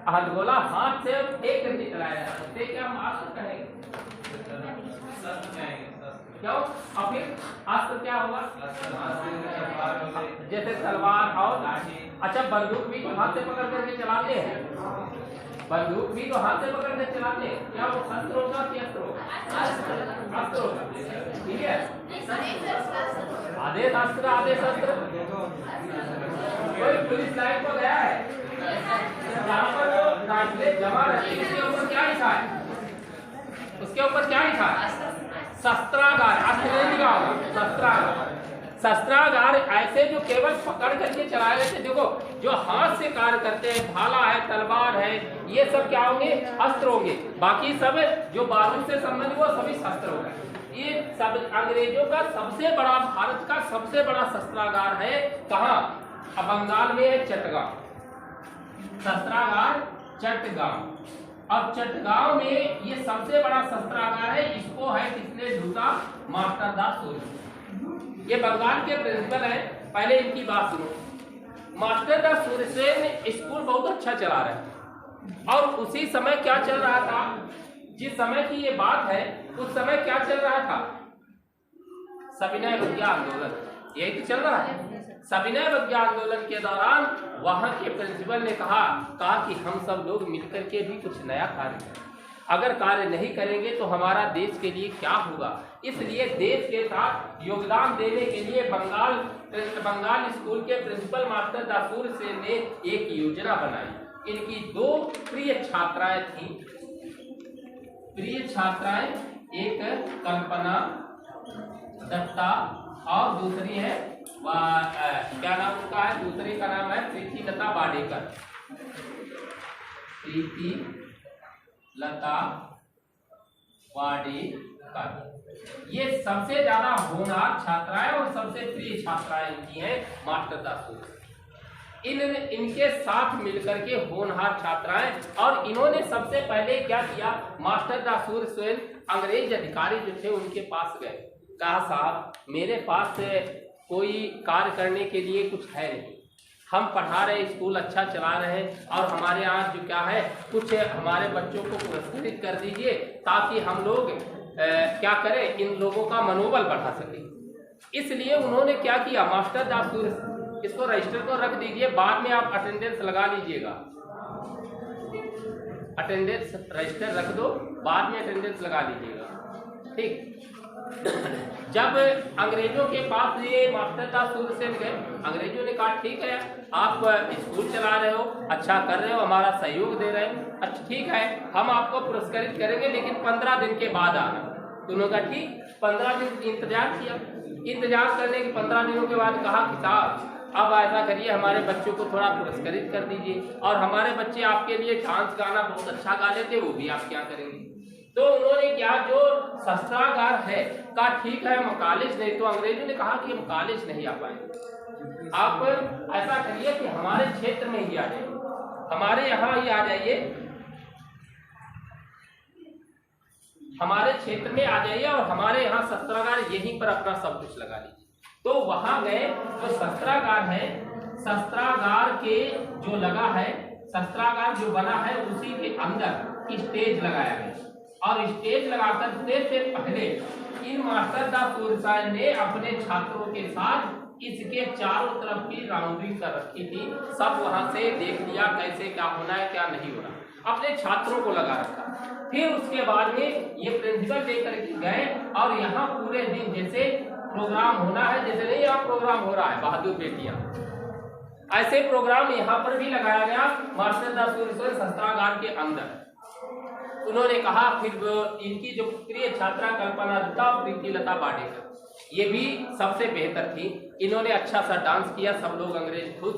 हथगोला हाथ से एक करके चलाया जाता है, क्या हम अस्त्र कहेंगे? क्यों? और फिर अस्त्र क्या होगा? जैसे तलवार और अच्छा, बंदूक भी तो हाथ से पकड़ करके चलाते हैं, बंदूक भी तो हाथ से पकड़ कर चलाते हैं, क्या वो शस्त्र होगा कि अस्त्र होगा? अस्त्र होगा, ठीक है। आदेश अस्त्र, आदेश अस्त्र। कोई पुलिस लाइन को गया है, यहाँ पर वो ट्रांसलेट जमा रहती है, उसके ऊपर क्या लिखा है? उसके ऊपर क्या लिखा है? शस्त्रागार। अस्त्र नहीं लिखा होगा, शस्त्रागार। शस्त्रागार ऐसे जो केवल पकड़ करके चलाए गए थे। देखो, जो हाथ से कार्य करते हैं, भाला है, तलवार है, ये सब क्या होंगे? अस्त्र होंगे। बाकी सब जो बारूद से संबंधित वो सभी शस्त्र होंगे। ये सब अंग्रेजों का सबसे बड़ा, भारत का सबसे बड़ा शस्त्रागार है। कहाँ? बंगाल में है चटगांव, शस्त्रागार चटगांव। अब चटगांव में ये सबसे बड़ा शस्त्रागार है। इसको है किसने ढूंढा? मास्टर दास सूर्यसेन। ये बंगाल के प्रिंसिपल है। पहले इनकी बात सुनो। मास्टर दास सूर्यसेन स्कूल बहुत अच्छा चला रहे हैं, और उसी समय क्या चल रहा था? जिस समय की ये बात है, उस समय क्या चल रहा था? सविनय अवज्ञा आंदोलन, यही तो चल रहा है। सविनय अवज्ञा आंदोलन के दौरान वहां के प्रिंसिपल ने कहा कि हम सब लोग मिलकर के भी कुछ नया कार्य करें। अगर कार्य नहीं करेंगे तो हमारा देश के लिए क्या होगा? इसलिए देश के साथ योगदान देने के लिए बंगाल स्कूल के प्रिंसिपल मास्टर दास सूर्यसेन ने एक योजना बनाई। इनकी दो प्रिय छात्राएं थीं। प्रिय छात्राएं, एक कल्पना दत्ता और दूसरी है क्या नाम उनका है? दूसरे का नाम है प्रीतिलता वाडेकर। प्रीतिलता वाडेकर ये सबसे ज्यादा होनहार छात्राएं और सबसे प्रिय छात्राएं इनकी हैं मास्टर दास सूर्यसेन। इनके साथ मिलकर के होनहार छात्राएं, और इन्होंने सबसे पहले क्या किया? मास्टर दास सूर्यसेन अंग्रेज अधिकारी जो थे उनके पास गए। कहा, साहब मेरे पास कोई कार्य करने के लिए कुछ है नहीं, हम पढ़ा रहे, स्कूल अच्छा चला रहे हैं, और हमारे यहाँ जो क्या है, कुछ हमारे बच्चों को पुरस्कृत कर दीजिए ताकि हम लोग क्या करें, इन लोगों का मनोबल बढ़ा सके। इसलिए उन्होंने क्या किया? मास्टर दास सूर्यसेन, इसको रजिस्टर को रख दीजिए, बाद में आप अटेंडेंस लगा लीजिएगा। अटेंडेंस रजिस्टर रख दो, बाद में अटेंडेंस लगा लीजिएगा, ठीक। जब अंग्रेजों के पास ये मास्टर दास सूर्यसेन गए, अंग्रेजों ने कहा ठीक है, आप स्कूल चला रहे हो, अच्छा कर रहे हो, हमारा सहयोग दे रहे हो, अच्छा ठीक है, हम आपको पुरस्कृत करेंगे, लेकिन 15 दिन के बाद आना। तो उन्होंने कहा ठीक। 15 दिन इंतजार किया। इंतजार करने के 15 दिनों के बाद कहा कि साहब अब ऐसा करिए, हमारे बच्चों को थोड़ा पुरस्कृत कर दीजिए, और हमारे बच्चे आपके लिए डांस गाना बहुत अच्छा गा लेते, वो भी आप क्या करेंगे? तो उन्होंने क्या, जो शस्त्रागार है, कहा ठीक है, हम कॉलेज नहीं। तो अंग्रेजों ने कहा कि हम कॉलेज नहीं आ पाएंगे, आप ऐसा करिए कि हमारे क्षेत्र में ही आ जाइए, हमारे यहाँ ही आ जाइए, हमारे क्षेत्र में आ जाइए, और हमारे यहाँ शस्त्रागार यहीं पर अपना सब कुछ लगा लीजिए। तो वहां गए, तो शस्त्रागार है, शस्त्रागार के जो लगा है, शस्त्रागार जो बना है, उसी के अंदर स्टेज लगाया गया, और स्टेज लगाकर से पहले इन मास्टर दास सूर्यसेन ने अपने छात्रों के साथ इसके चारों तरफ की राउंडिंग कर रखी थी। सब वहां से देख लिया कैसे क्या होना है, क्या नहीं होना, अपने छात्रों को लगा रखा। फिर उसके बाद में ये प्रिंसिपल लेकर के गए, और यहाँ पूरे दिन जैसे प्रोग्राम होना है, जैसे नहीं यहाँ प्रोग्राम हो रहा है बहादुर बेटियां, ऐसे प्रोग्राम यहाँ पर भी लगाया गया मास्टर दास सूर्यसेन शस्त्रागार के अंदर। उन्होंने कहा, फिर इनकी जो प्रिय छात्रा कल्पना दत्ता, प्रीतिलता वाडेकर, ये भी सबसे बेहतर थी। इन्होंने अच्छा सा डांस किया, सब लोग अंग्रेज खुश,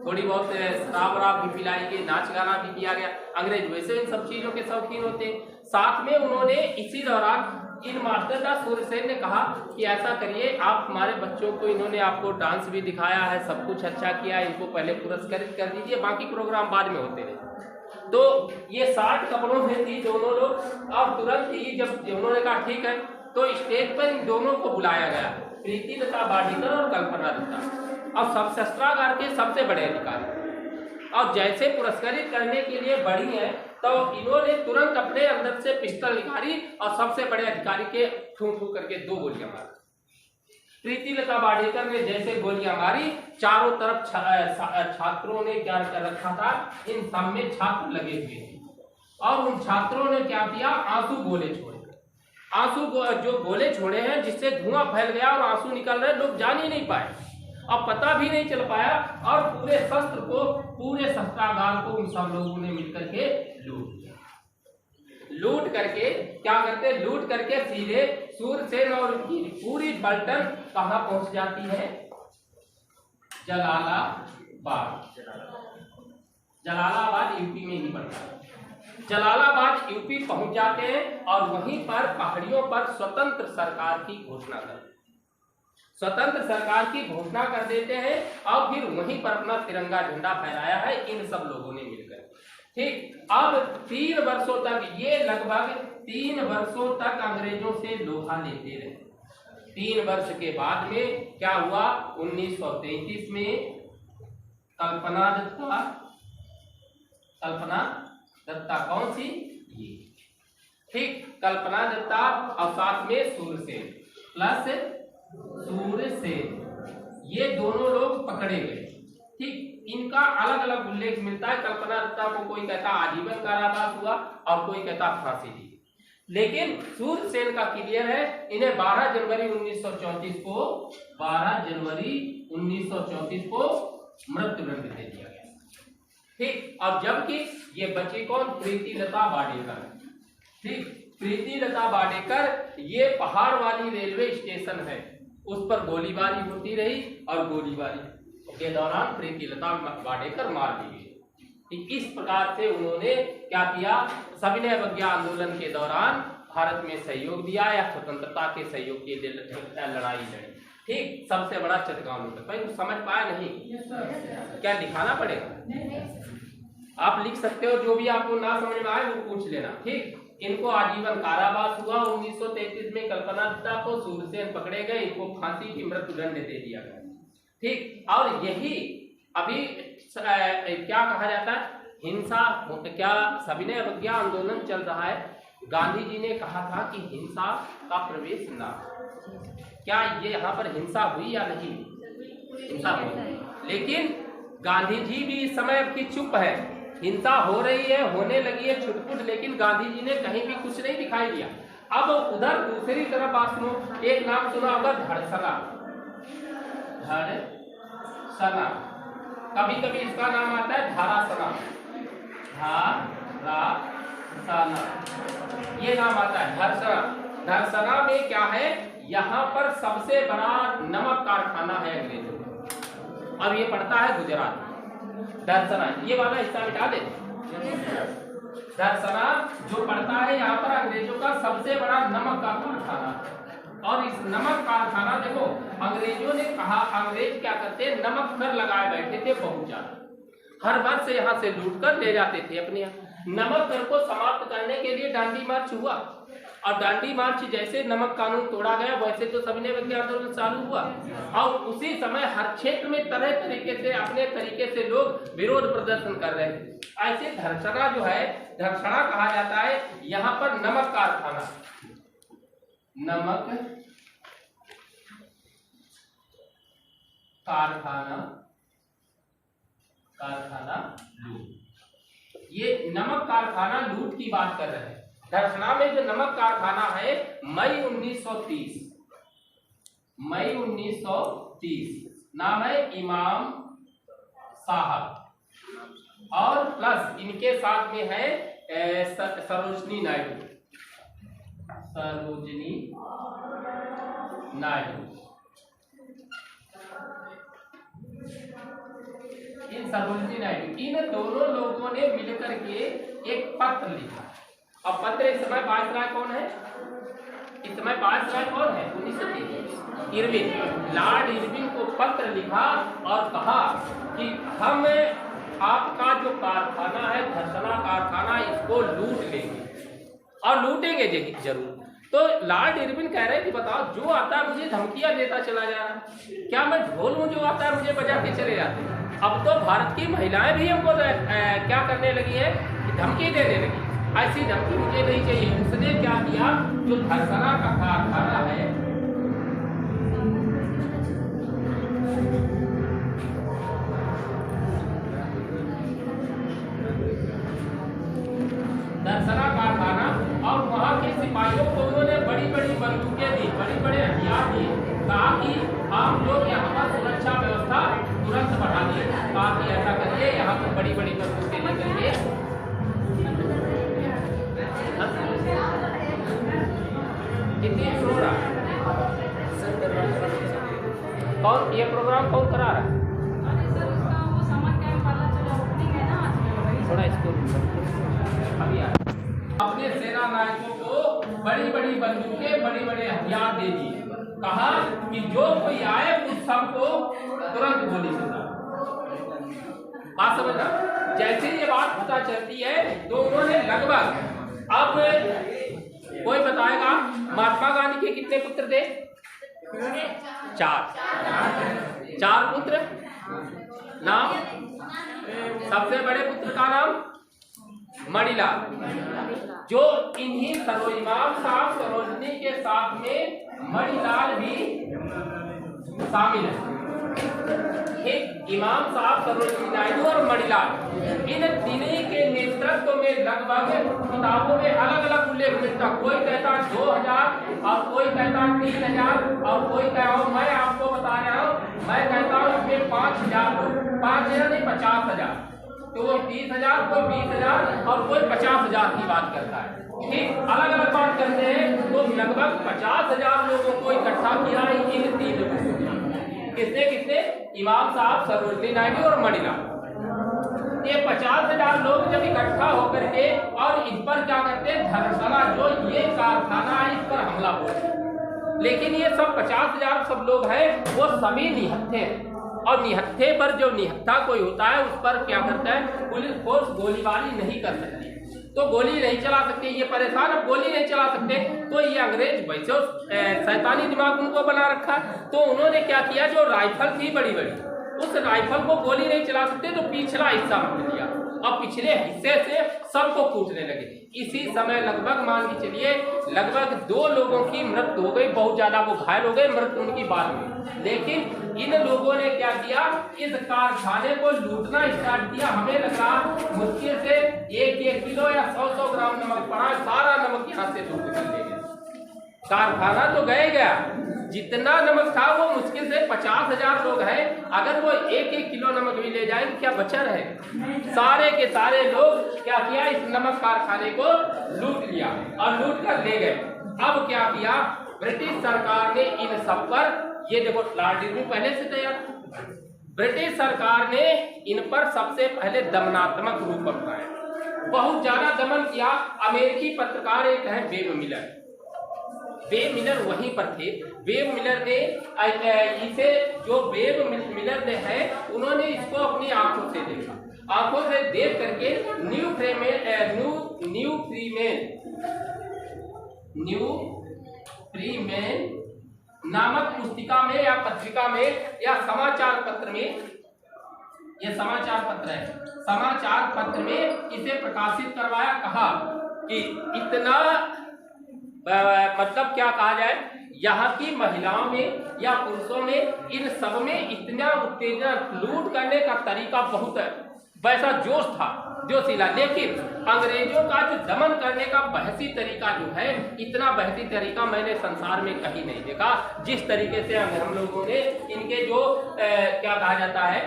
थोड़ी बहुत शराब वराब भी पिलाई गई, नाच गाना भी किया गया। अंग्रेज वैसे इन सब चीजों के शौकीन होते हैं। साथ में उन्होंने इसी दौरान इन मास्टर दास सूर्यसेन ने कहा कि ऐसा करिए, आप हमारे बच्चों को, इन्होंने आपको डांस भी दिखाया है, सब कुछ अच्छा किया, इनको पहले पुरस्कृत कर दीजिए, बाकी प्रोग्राम बाद में होते रहे। तो ये 60 कपड़ों में थी दोनों लोग, और तुरंत ही जब उन्होंने कहा ठीक है, तो स्टेज पर इन दोनों को बुलाया गया, प्रीतिलता वाडेकर और कल्पना दत्ता, और सब शस्त्रागार के सबसे बड़े अधिकारी। और जैसे पुरस्कृत करने के लिए बढ़ी है तो इन्होंने तुरंत अपने अंदर से पिस्टल निकाली और सबसे बड़े अधिकारी के ठू ठू करके 2 गोलियां मारी। प्रीतिलता वाडेकर ने जैसे गोलियां मारी, चारों तरफ छात्रों ने क्या कर रखा था, इन सब में छात्र लगे हुए थे और उन छात्रों ने क्या किया, आंसू गोले छोड़े। जो गोले छोड़े हैं जिससे धुआं फैल गया और आंसू निकल रहे, लोग जान ही नहीं पाए और पता भी नहीं चल पाया और पूरे शस्त्रागार को उन सब लोगों ने मिलकर के लूट करके क्या करते, लूट करके सीधे सूरसेन और पूरी पलटन कहां पहुंच जाती है, जलालाबाद यूपी में ही पड़ता है। जलालाबाद यूपी पहुंच जाते हैं और वहीं पर पहाड़ियों पर स्वतंत्र सरकार की घोषणा कर देते हैं और फिर वहीं पर अपना तिरंगा झंडा फहराया है इन सब लोगों ने मिलकर। ठीक, अब 3 वर्षों तक, ये लगभग 3 वर्षों तक अंग्रेजों से लोहा लेते रहे। 3 वर्ष के बाद में क्या हुआ, 1933 में कल्पना दत्ता कौन सी, ये ठीक, कल्पना दत्ता और साथ में सूरसेन, ये दोनों लोग पकड़े गए। ठीक, इनका अलग अलग उल्लेख मिलता है। कल्पना दत्ता को कोई कहता आजीवन कारावास हुआ और कोई कहता फांसी दी, लेकिन सूरसेन का क्लियर है, इन्हें 12 जनवरी 1934 को मृत्युदंड दे दिया गया। ठीक, और जबकि ये बची कौन, प्रीतिलता वाडेकर। ठीक, प्रीतिलता वाडेकर, ये पहाड़ वाली रेलवे स्टेशन है, उस पर गोलीबारी होती रही और गोलीबारी के दौरान प्रीतिलता वाडेकर मार दी गई। इस प्रकार से उन्होंने क्या किया, सविनय अवज्ञा आंदोलन के दौरान भारत में सहयोग दिया या स्वतंत्रता के सहयोग के लिए लड़ाई लड़ी। ठीक, सबसे बड़ा चटगांव लूट। भाई कुछ समझ पाया नहीं, क्या दिखाना पड़ेगा, आप लिख सकते हो, जो भी आपको ना समझ में आए वो पूछ लेना। ठीक, इनको आजीवन कारावास हुआ 1933 में, कल्पना दत्ता को सूरसेन पकड़े गए, इनको फांसी की मृत्युदंड दे दिया गया। ठीक, और यही अभी क्या कहा जाता है, हिंसा, क्या सविनय अवज्ञा आंदोलन चल रहा है, गांधी जी ने कहा था कि हिंसा का प्रवेश ना, क्या ये यहाँ पर हिंसा हुई या नहीं, हिंसा हुई, लेकिन गांधी जी भी इस समय अब की चुप है, हिंसा हो रही है, होने लगी है छुटपुट, लेकिन गांधी जी ने कहीं भी कुछ नहीं दिखाई दिया। अब उधर दूसरी तरफ बात सुनो, एक नाम सुना होगा धड़सना, कभी कभी इसका नाम आता है धारासना, ये नाम आता है धड़सना। धड़सना में क्या है, यहाँ पर सबसे बड़ा नमक कारखाना है अंग्रेजों का, अब ये पड़ता है गुजरात। धड़सना, ये वाला हिस्सा मिटा दे। धड़सना जो पड़ता है यहाँ पर अंग्रेजों का सबसे बड़ा नमक का कारखाना, और इस नमक कारखाना देखो, अंग्रेजों ने कहा, अंग्रेज क्या करते, नमक कर लगाए बैठे थे बहुत ज्यादा, हर वर्ष यहाँ से लूट कर ले जाते थे अपने यहाँ। नमक कर को समाप्त करने के लिए दांडी मार्च हुआ, और दांडी मार्च जैसे नमक कानून तोड़ा गया, वैसे तो सविनय अवज्ञा आंदोलन चालू हुआ, और उसी समय हर क्षेत्र में तरह तरीके से अपने तरीके से लोग विरोध प्रदर्शन कर रहे थे। ऐसे धड़सना जो है, धड़सना कहा जाता है यहाँ पर नमक कारखाना, नमक कारखाना लूट, ये नमक कारखाना लूट की बात कर रहे हैं। धड़सना में जो नमक कारखाना है, मई 1930, नाम है इमाम साहब, और प्लस इनके साथ में है सरोजनी नायडू, इन सरोजनी नायडू, इन दोनों लोगों ने मिलकर के एक पत्र लिखा। अब पत्र इस समय वायसराय कौन है, इस समय वायसराय कौन है, 1930 इरविन, लॉर्ड इरविन को पत्र लिखा और कहा कि हम आपका जो कारखाना है, धड़सना कारखाना, इसको लूट लेंगे और लूटेंगे जरूर। तो लॉर्ड इरविन कह रहे हैं कि बताओ, जो आता है मुझे धमकियां देता चला जा रहा है, क्या मैं ढोल हूं जो आता है मुझे बजा के चले जाते हैं। अब तो भारत की महिलाएं भी हमको क्या करने लगी है, धमकी देने लगी। ऐसी धमकी मुझे नहीं चाहिए। उसने क्या किया, जो धरसना का कारखाना है, धरसना कारखाना, और वहां के सिपाहियों को उन्होंने बड़ी बड़ी बंदूकें दी, बड़े बड़े हथियार दिए। कहा कि आप लोग यहाँ पर सुरक्षा व्यवस्था तुरंत बढ़ा दिए। कहा कि ऐसा करिए, यहाँ पर बड़ी बड़ी बंदूकें लेकर के कितनी शोर रहा है? कौन ये प्रोग्राम कौन करा रहा है? थोड़ा इसको अभी अपने सेना नायकों को बड़ी बड़ी बंदूकें, बड़े बड़े हथियार दे दिए। कहा कि जो कोई आए उस सबको तुरंत गोली चला। बात समझना। जैसे ये बात पता चलती है तो उन्होंने लगभग, अब कोई बताएगा महात्मा गांधी के कितने पुत्र थे? 4 पुत्र। नाम, सबसे बड़े पुत्र का नाम मणिलाल, जो इन्हीं इमाम साहब सरोजनी के साथ में मणिलाल भी शामिल है। एक इमाम साहब सरोजनी नायडू और मणिलाल, इन तीनों के नेतृत्व में लगभग किताबों में अलग अलग उल्लेख मिलता। कोई कहता 2000 और कोई कहता 3000 और कोई कह रहा हूँ, मैं आपको बता रहा हूँ, मैं कहता हूँ इसमें 5000 नहीं 50,000। तो वो 30,000, कोई 20,000 और कोई 50,000 की बात करता है। ठीक, अलग अलग बात करते हैं। तो लगभग 50,000 लोगों को इकट्ठा किया इन 3 लोगों ने। किसने? इमाम साहब सरोजनी नायडू और मणिलाल। ये 50,000 लोग जब इकट्ठा होकर के और इस पर क्या करते हैं, धर्मशाला जो ये कारखाना है, इस पर हमला बोलते। लेकिन ये सब 50,000 सब लोग हैं, वो सभी निहत्थे हैं। और निहत्थे पर जो निहत्था कोई होता है उस पर क्या करता है, पुलिस फोर्स गोलीबारी नहीं कर सकती। तो गोली नहीं चला सकते, ये परेशान, अब गोली नहीं चला सकते। तो ये अंग्रेज वैसे शैतानी दिमाग उनको बना रखा। तो उन्होंने क्या किया, जो राइफल थी बड़ी बड़ी, उस राइफल को गोली नहीं चला सकते तो पिछला हिस्सा पकड़ लिया और पिछले हिस्से से सबको कूटने लगे। इसी समय लगभग मान के चलिए लगभग 2 लोगों की मृत्यु हो गई, बहुत ज्यादा वो घायल हो गए, मृत्यु उनकी बाद में। लेकिन इन लोगों ने क्या किया, इस कारखाने को लूटना स्टार्ट किया। हमें लगा मुश्किल से 1-1 किलो या 100-100 ग्राम नमक पड़ा, सारा नमक यहाँ से लूट कर ले गया। कारखाना तो गया, जितना नमक था वो मुश्किल से 50,000 लोग हैं, अगर वो 1-1 किलो नमक भी ले जाए क्या बचा रहे? सारे के सारे लोग क्या किया, इस नमक कारखाने को लूट लिया और लूट कर ले गए। अब क्या किया, ब्रिटिश सरकार ने इन सब पर, ये देखो लालटेन पहले से तैयार, ब्रिटिश सरकार ने इन पर सबसे पहले दमनात्मक रूप अपनाया, बहुत ज्यादा दमन किया। अमेरिकी पत्रकार एक है वेब मिलर, वेब मिलर वहीं पर थे। वेब मिलर ने इसे, जो वेब मिलर ने है, उन्होंने इसको अपनी आंखों से देखा, आंखों से देख करके न्यू फ्रीमेन नामक पुस्तिका में या पत्रिका में या समाचार पत्र में, यह समाचार पत्र है, समाचार पत्र में इसे प्रकाशित करवाया। कहा कि इतना मतलब क्या कहा जाए, यहाँ की महिलाओं में या पुरुषों में, इन सब में इतना उत्तेजना, लूट करने का तरीका बहुत है, वैसा जोश था, जोशीला। लेकिन अंग्रेजों का जो दमन करने का बहसी तरीका जो है, इतना बहसी तरीका मैंने संसार में कहीं नहीं देखा। जिस तरीके से हम लोगों ने इनके जो क्या कहा जाता है,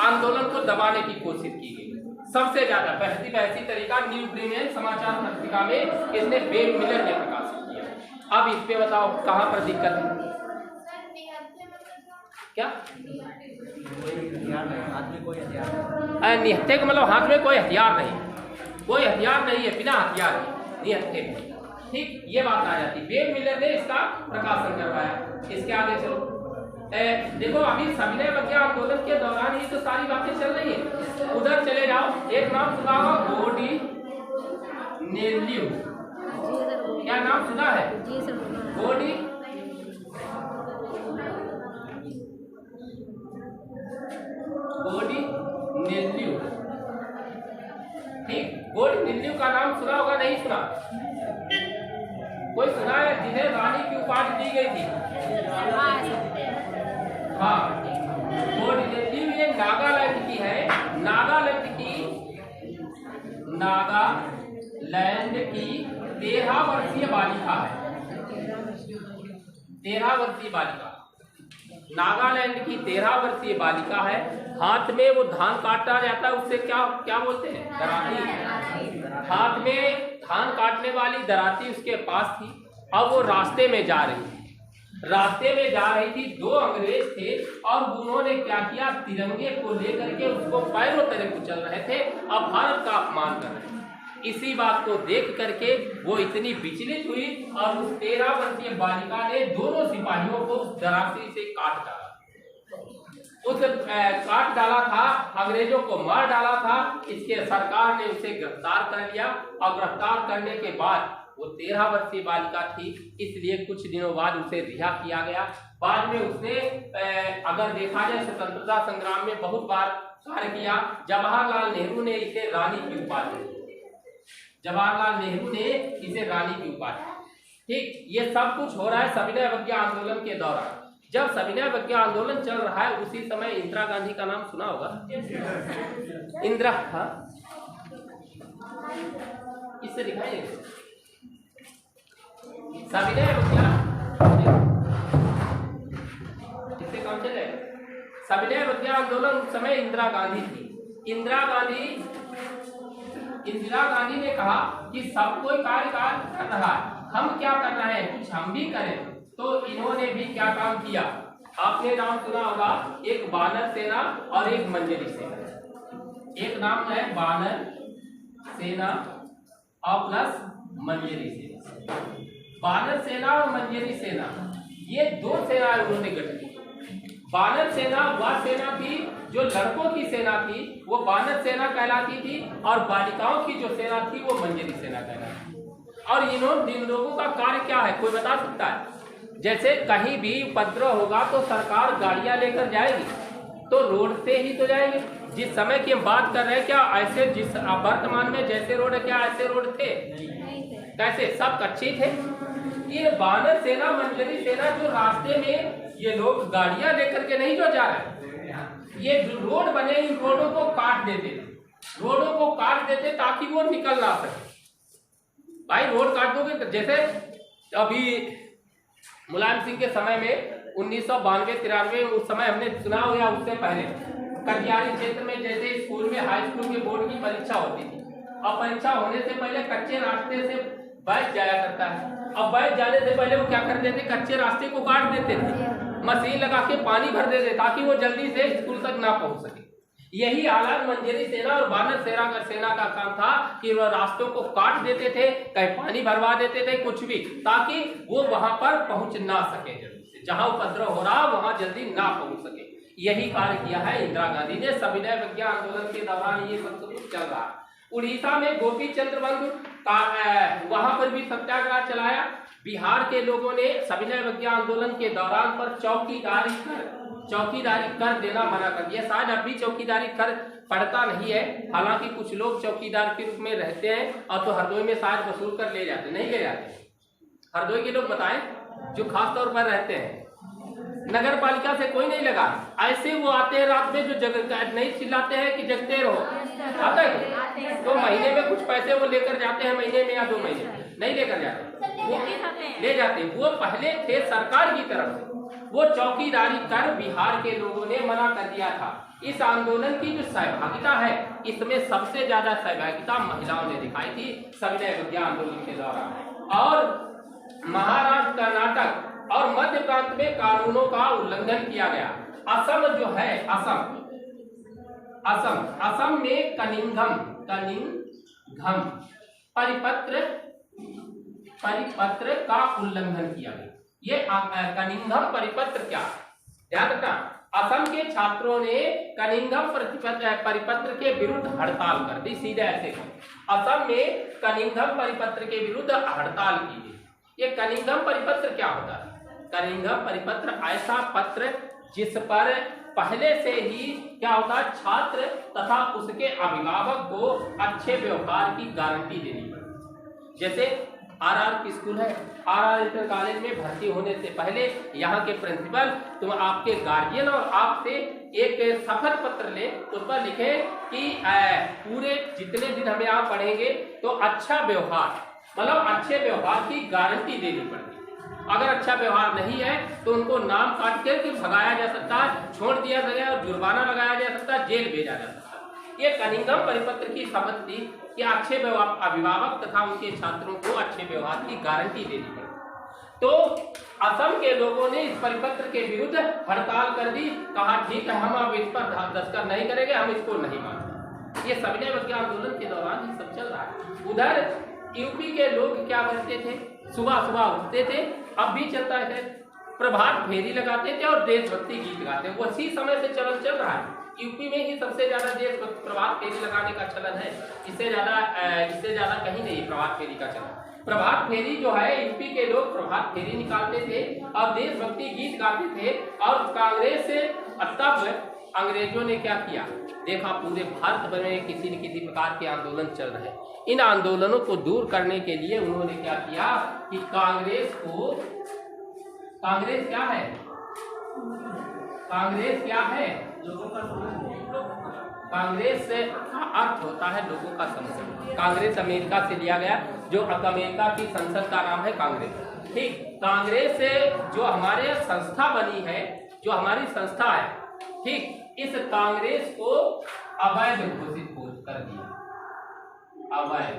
आंदोलन को दबाने की कोशिश की गई, सबसे ज्यादा बहसी तरीका न्यू फ्रीमेन समाचार पत्रिका में इसने वेब मिलर ने प्रकाशित किया। अब इस पे बताओ कहाँ पर दिक्कत है? क्या निहत्थे का मतलब हाथ में कोई हथियार नहीं, कोई हथियार नहीं है, बिना हथियार निहत्थे। ठीक, ये बात आ जाती। वेब मिलर ने इसका प्रकाशन करवाया। इसके आगे चलो, देखो अभी सविनय अवज्ञा आंदोलन के दौरान ही तो सारी बातें चल रही है। उधर चले जाओ, एक नाम सुना होगा, गोडी नेल्यू। क्या नाम सुना है? गोडी गोडी कौंडिन्य का नाम सुना होगा, नहीं सुना? कोई सुना है जिन्हें रानी की उपाधि दी गई थी? हाँ, कौंडिन्य ये नागालैंड की है। नागालैंड की 13 वर्षीय बालिका है। 13 वर्षीय बालिका, नागालैंड की 13 वर्षीय बालिका है। हाथ में वो धान काटा जाता है, उससे क्या क्या बोलते हैं? दराती। हाथ में धान काटने वाली दराती उसके पास थी। अब वो रास्ते में जा रही थी। 2 अंग्रेज थे और उन्होंने क्या किया, तिरंगे को लेकर के उसको पैरों तले कुचल रहे थे, अब भारत का अपमान कर रहे थे। इसी बात को देख करके वो इतनी विचलित हुई और उस 13 वर्षीय बालिका ने दोनों सिपाहियों को उस दराती से काट डाला। काट डाला था, अंग्रेजों को मार डाला था। इसके सरकार ने उसे गिरफ्तार कर लिया और गिरफ्तार करने के बाद वो 13 वर्षीय बालिका थी, इसलिए कुछ दिनों बाद उसे रिहा किया गया। बाद में उसने अगर देखा जाए स्वतंत्रता संग्राम में बहुत बार कार्य किया। जवाहरलाल नेहरू ने इसे रानी की उपाधि दी। ठीक, ये सब कुछ हो रहा है सविनय अवज्ञा आंदोलन के दौरान। जब सविनय अवज्ञा आंदोलन चल रहा है उसी समय इंदिरा गांधी का नाम सुना होगा। इंदिरा, हाँ, इससे दिखाइए सविनय अवज्ञा, इससे काम चले। सविनय अवज्ञा आंदोलन उस समय इंदिरा गांधी थी। इंदिरा गांधी ने कहा कि सब कोई कार्य कर रहा है, हम क्या कर रहे हैं, कुछ हम भी करें। तो इन्होंने भी क्या काम किया, आपने नाम सुना होगा, एक बानर सेना और एक मंजरी सेना। एक नाम है बानर सेना और प्लस मंजरी सेना। बानर सेना और मंजरी सेना, ये 2 सेनाएं उन्होंने गठित की। बानर सेना वह सेना थी जो लड़कों की सेना थी, वो बानर सेना कहलाती थी, और बालिकाओं की जो सेना थी वो मंजरी सेना कहलाती थी। और इन लोगों का कार्य क्या है, कोई बता सकता है? जैसे कहीं भी उपद्रव होगा तो सरकार गाड़ियां लेकर जाएगी, तो रोड से ही तो जाएंगे। जिस समय की हम बात कर रहे हैं, क्या ऐसे जिस वर्तमान में जैसे रोड है, क्या ऐसे रोड थे? कैसे? सब कच्चे थे। ये बानर सेना मंजरी सेना जो रास्ते में ये लोग गाड़ियां लेकर के नहीं जो जा रहे, ये रोड बने, इन रोडों को काट देते ताकि वो निकल ना सके। भाई रोड काट दोगे, जैसे अभी मुलायम सिंह के समय में 1992-93 उस समय हमने सुना हो, या उससे पहले कटियारी क्षेत्र में जैसे स्कूल में हाई स्कूल के बोर्ड की परीक्षा होती थी, और परीक्षा होने से पहले कच्चे रास्ते से बैठ जाया करता है। अब बैठ जाने से पहले वो क्या कर देते, कच्चे रास्ते को काट देते थे, मशीन लगा के पानी भर देते ताकि वो जल्दी से स्कूल तक ना पहुंच सके। यही हालात मंजरी सेना और बानर सेना का काम था कि वह रास्तों को काट देते थे, कहीं पानी भरवा देते थे, कुछ भी, ताकि वो वहां पर पहुंच ना सके जल्दी से, जहां उपद्रव हो रहा वहां जल्दी ना पहुंच सके। यही कार्य किया है इंदिरा गांधी ने। सविनय अवज्ञा आंदोलन के दौरान ये सब कुछ चल रहा है। उड़ीसा में गोपी चंद्र बंधु वहां पर भी सत्याग्रह चलाया। बिहार के लोगों ने सविनय अवज्ञा आंदोलन के दौरान पर चौकीदारी कर देना मना कर दिया। शायद अब भी चौकीदारी कर पड़ता नहीं है, हालांकि कुछ लोग चौकीदार के रूप में रहते हैं, और तो हरदोई में शायद वसूल कर ले जाते, नहीं ले जाते। हरदोई के लोग बताएं जो खास तौर पर रहते हैं, नगर पालिका से कोई नहीं लगा, ऐसे वो आते हैं रात में, जो जगह नहीं चिल्लाते हैं कि जगते रहो, आता है तो महीने में कुछ पैसे वो लेकर जाते हैं, महीने में या 2 महीने नहीं लेकर जाते, वो ले जाते हैं। वो पहले थे सरकार की तरफ से, वो चौकीदारी कर बिहार के लोगों ने मना कर दिया था। इस आंदोलन की जो सहभागिता है, इसमें सबसे ज्यादा सहभागिता महिलाओं ने दिखाई थी सविनय अवज्ञा आंदोलन के दौरान। और महाराष्ट्र, कर्नाटक और मध्य प्रांत में कानूनों का उल्लंघन किया गया। असम जो है, असम में कनिंघम परिपत्र का उल्लंघन किया गया। ये कनिंघम परिपत्र क्या, ध्यान रखना, असम के छात्रों ने कनिंघम परिपत्र के विरुद्ध हड़ताल कर दी। सीधे ऐसे असम में कनिंघम परिपत्र के विरुद्ध हड़ताल की गई। ये कनिंघम परिपत्र क्या होता है? कनिंघम परिपत्र ऐसा पत्र जिस पर पहले से ही क्या होता है, छात्र तथा उसके अभिभावक को अच्छे व्यवहार की गारंटी देनी पड़ती। जैसे आरआर की स्कूल है, आरआर इंटर कॉलेज में भर्ती होने से पहले यहाँ के प्रिंसिपल तुम आपके गार्जियन और आपसे एक शपथ पत्र ले, उस पर लिखे कि पूरे जितने दिन हम यहाँ पढ़ेंगे तो अच्छा व्यवहार, मतलब अच्छे व्यवहार की गारंटी देनी पड़ती। अगर अच्छा व्यवहार नहीं है तो उनको नाम काट करके भगाया जा सकता है, छोड़ दिया गया और जुर्माना लगाया जा सकता है, जेल भेजा जा सकता है। ये कनिंघम परिपत्र की शपथ थी कि अच्छे अभिभावक तथा उनके छात्रों को अच्छे व्यवहार की गारंटी देनी पड़ती। तो असम के लोगों ने इस परिपत्र के विरुद्ध हड़ताल कर दी, कहा ठीक है हम अब इस पर दस्तखत नहीं करेंगे, हम इसको नहीं मानते। ये सविनय अवज्ञा आंदोलन के दौरान ये सब चल रहा है। उधर यूपी के लोग क्या करते थे, सुबह सुबह उठते थे, अब भी चलता है, प्रभात फेरी लगाते थे और देशभक्ति गीत गाते, उसी समय से चलन चल रहा है। यूपी में ही सबसे ज्यादा देशभक्ति प्रभात फेरी लगाने का चलन है, इससे ज्यादा कहीं नहीं प्रभात फेरी का चलन। प्रभात फेरी जो है, यूपी के लोग प्रभात फेरी निकालते थे और देशभक्ति गीत गाते थे। और कांग्रेस से तब अंग्रेजों ने क्या किया, देखा पूरे भारत भर में किसी न किसी प्रकार के आंदोलन चल रहे हैं, इन आंदोलनों को दूर करने के लिए उन्होंने क्या किया कि कांग्रेस क्या है, कांग्रेस क्या है, कांग्रेस से अर्थ होता है लोगों का संसद। कांग्रेस अमेरिका से लिया गया, जो अमेरिका की संसद का नाम है कांग्रेस। ठीक, कांग्रेस से जो हमारे संस्था बनी है, जो हमारी संस्था है, ठीक, इस कांग्रेस को अवैध घोषित कर दिया, अवैध।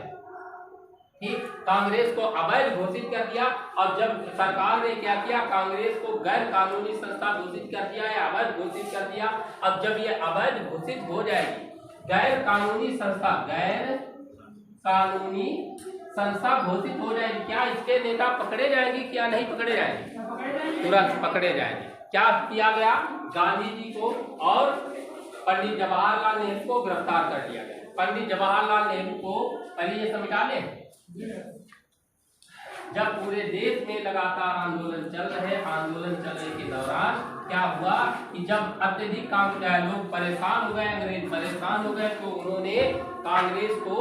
ठीक, कांग्रेस को अवैध घोषित कर दिया। और जब सरकार ने क्या किया, कांग्रेस को गैर कानूनी संस्था घोषित कर दिया या अवैध घोषित कर दिया। अब जब ये अवैध घोषित हो जाएगी, गैर कानूनी संस्था घोषित हो जाएगी, क्या इसके नेता पकड़े जाएंगे, क्या नहीं पकड़े जाएंगे? तुरंत पकड़े जाएंगे। क्या किया गया, गांधी जी को और पंडित जवाहरलाल नेहरू को गिरफ्तार कर दिया गया। पंडित जवाहरलाल नेहरू को पहले ये समझा लें, जब पूरे देश में लगातार आंदोलन चलने के दौरान क्या हुआ कि जब अत्यधिक लोग परेशान हो गए, अंग्रेज परेशान हो गए, तो उन्होंने कांग्रेस को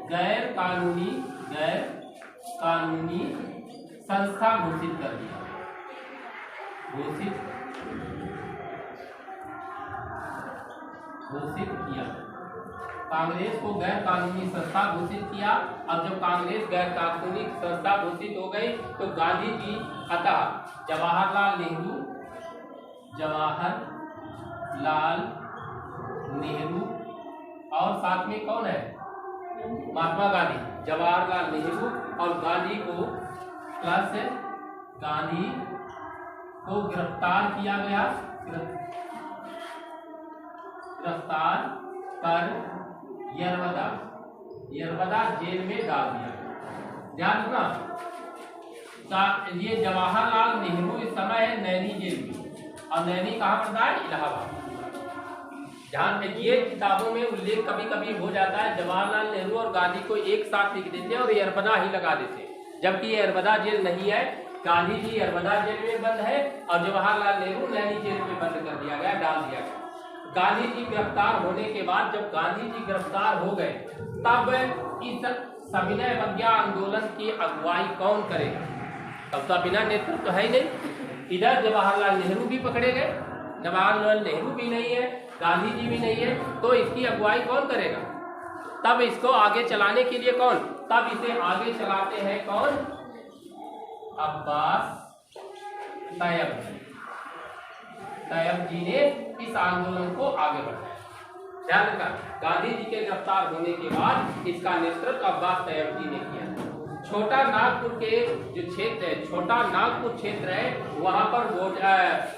गैर कानूनी संस्था घोषित कर दिया। घोषित किया, कांग्रेस को गैर कानूनी संस्था घोषित किया। अब जब कांग्रेस गैर कानूनी संस्था घोषित हो गई तो गांधी जी, अतः जवाहरलाल नेहरू और साथ में कौन है, महात्मा गांधी, जवाहरलाल नेहरू और गांधी को गिरफ्तार किया गया। गिरफ्तार कर यरवदा जेल में डाल दिया। ध्यान रखना, ये जवाहरलाल नेहरू इस समय है नैनी जेल में, और नैनी कहाँ पड़ता है, इलाहाबाद। ध्यान रखिए, किताबों में उल्लेख कभी कभी हो जाता है, जवाहरलाल नेहरू और गांधी को एक साथ लिख देते और यरवदा ही लगा देते, जबकि यरवदा जेल नहीं है। गांधी जी यरवदा जेल में बंद है और जवाहरलाल नेहरू नैनी जेल में बंद कर दिया गया, डाल दिया गया। गांधी जी गिरफ्तार होने के बाद, जब गांधी जी गिरफ्तार हो गए, तब इस सविनय अवज्ञा आंदोलन की अगुवाई कौन करेगा? तब तो बिना नेतृत्व तो है ही नहीं। इधर जवाहरलाल नेहरू भी पकड़े गए, जवाहरलाल नेहरू भी नहीं है, गांधी जी भी नहीं है, तो इसकी अगुवाई कौन करेगा? तब इसको आगे चलाने के लिए कौन? तब इसे आगे चलाते हैं कौन? अब्बास तैयब जी ने इस आंदोलन को आगे बढ़ाया। ध्यान रखना, गांधी जी के गिरफ्तार होने के बाद इसका नेतृत्व अब्बास तैयब जी ने किया। छोटा नागपुर के जो क्षेत्र है, छोटा नागपुर क्षेत्र है, वहां पर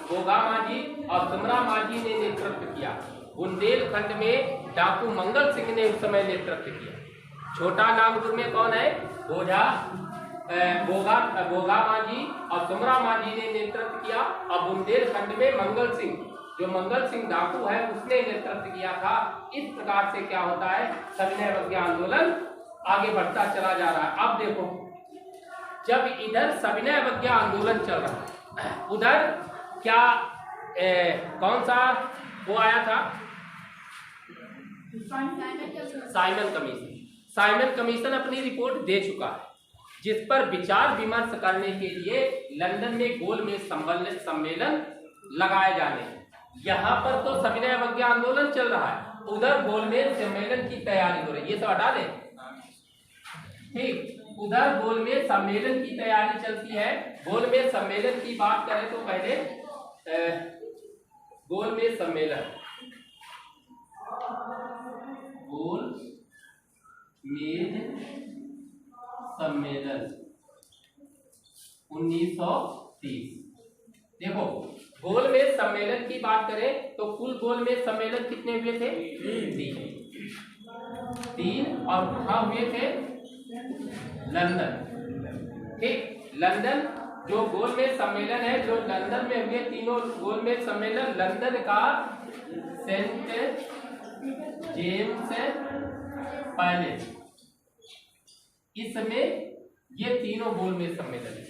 गोगा माझी और सुमरा माझी ने नेतृत्व किया। बुंदेलखंड में डाकू मंगल सिंह ने उस समय नेतृत्व किया। छोटा नागपुर में कौन है? गोगा माझी और सुमरा माझी ने नेतृत्व किया, और बुंदेलखंड में मंगल सिंह, जो मंगल सिंह डाकू है, उसने नेतृत्व किया था। इस प्रकार से क्या होता है, सविनय अवज्ञा आंदोलन आगे बढ़ता चला जा रहा है। अब देखो, जब इधर सविनय अवज्ञा आंदोलन चल रहा है, उधर क्या कौन सा वो आया था, साइमन कमीशन अपनी रिपोर्ट दे चुका है, जिस पर विचार विमर्श करने के लिए लंदन में गोलमेज सम्मेलन लगाए जाने हैं। यहाँ पर तो सविनय अवज्ञा आंदोलन चल रहा है, उधर गोलमेज सम्मेलन की तैयारी हो रही है। ये सब हटा दें, ठीक। उधर गोलमेज सम्मेलन की तैयारी चलती है। गोलमेज सम्मेलन की बात करें तो पहले गोलमेज सम्मेलन 1930। देखो, गोलमेज सम्मेलन की बात करें तो कुल गोलमेज सम्मेलन कितने हुए थे? 3 और कहाँ हुए थे? लंदन, ठीक। लंदन जो गोलमेज सम्मेलन है जो लंदन में हुए, तीनों गोलमेज सम्मेलन लंदन का सेंट जेम्स पैलेस, इसमें ये तीनों गोलमेज सम्मेलन है।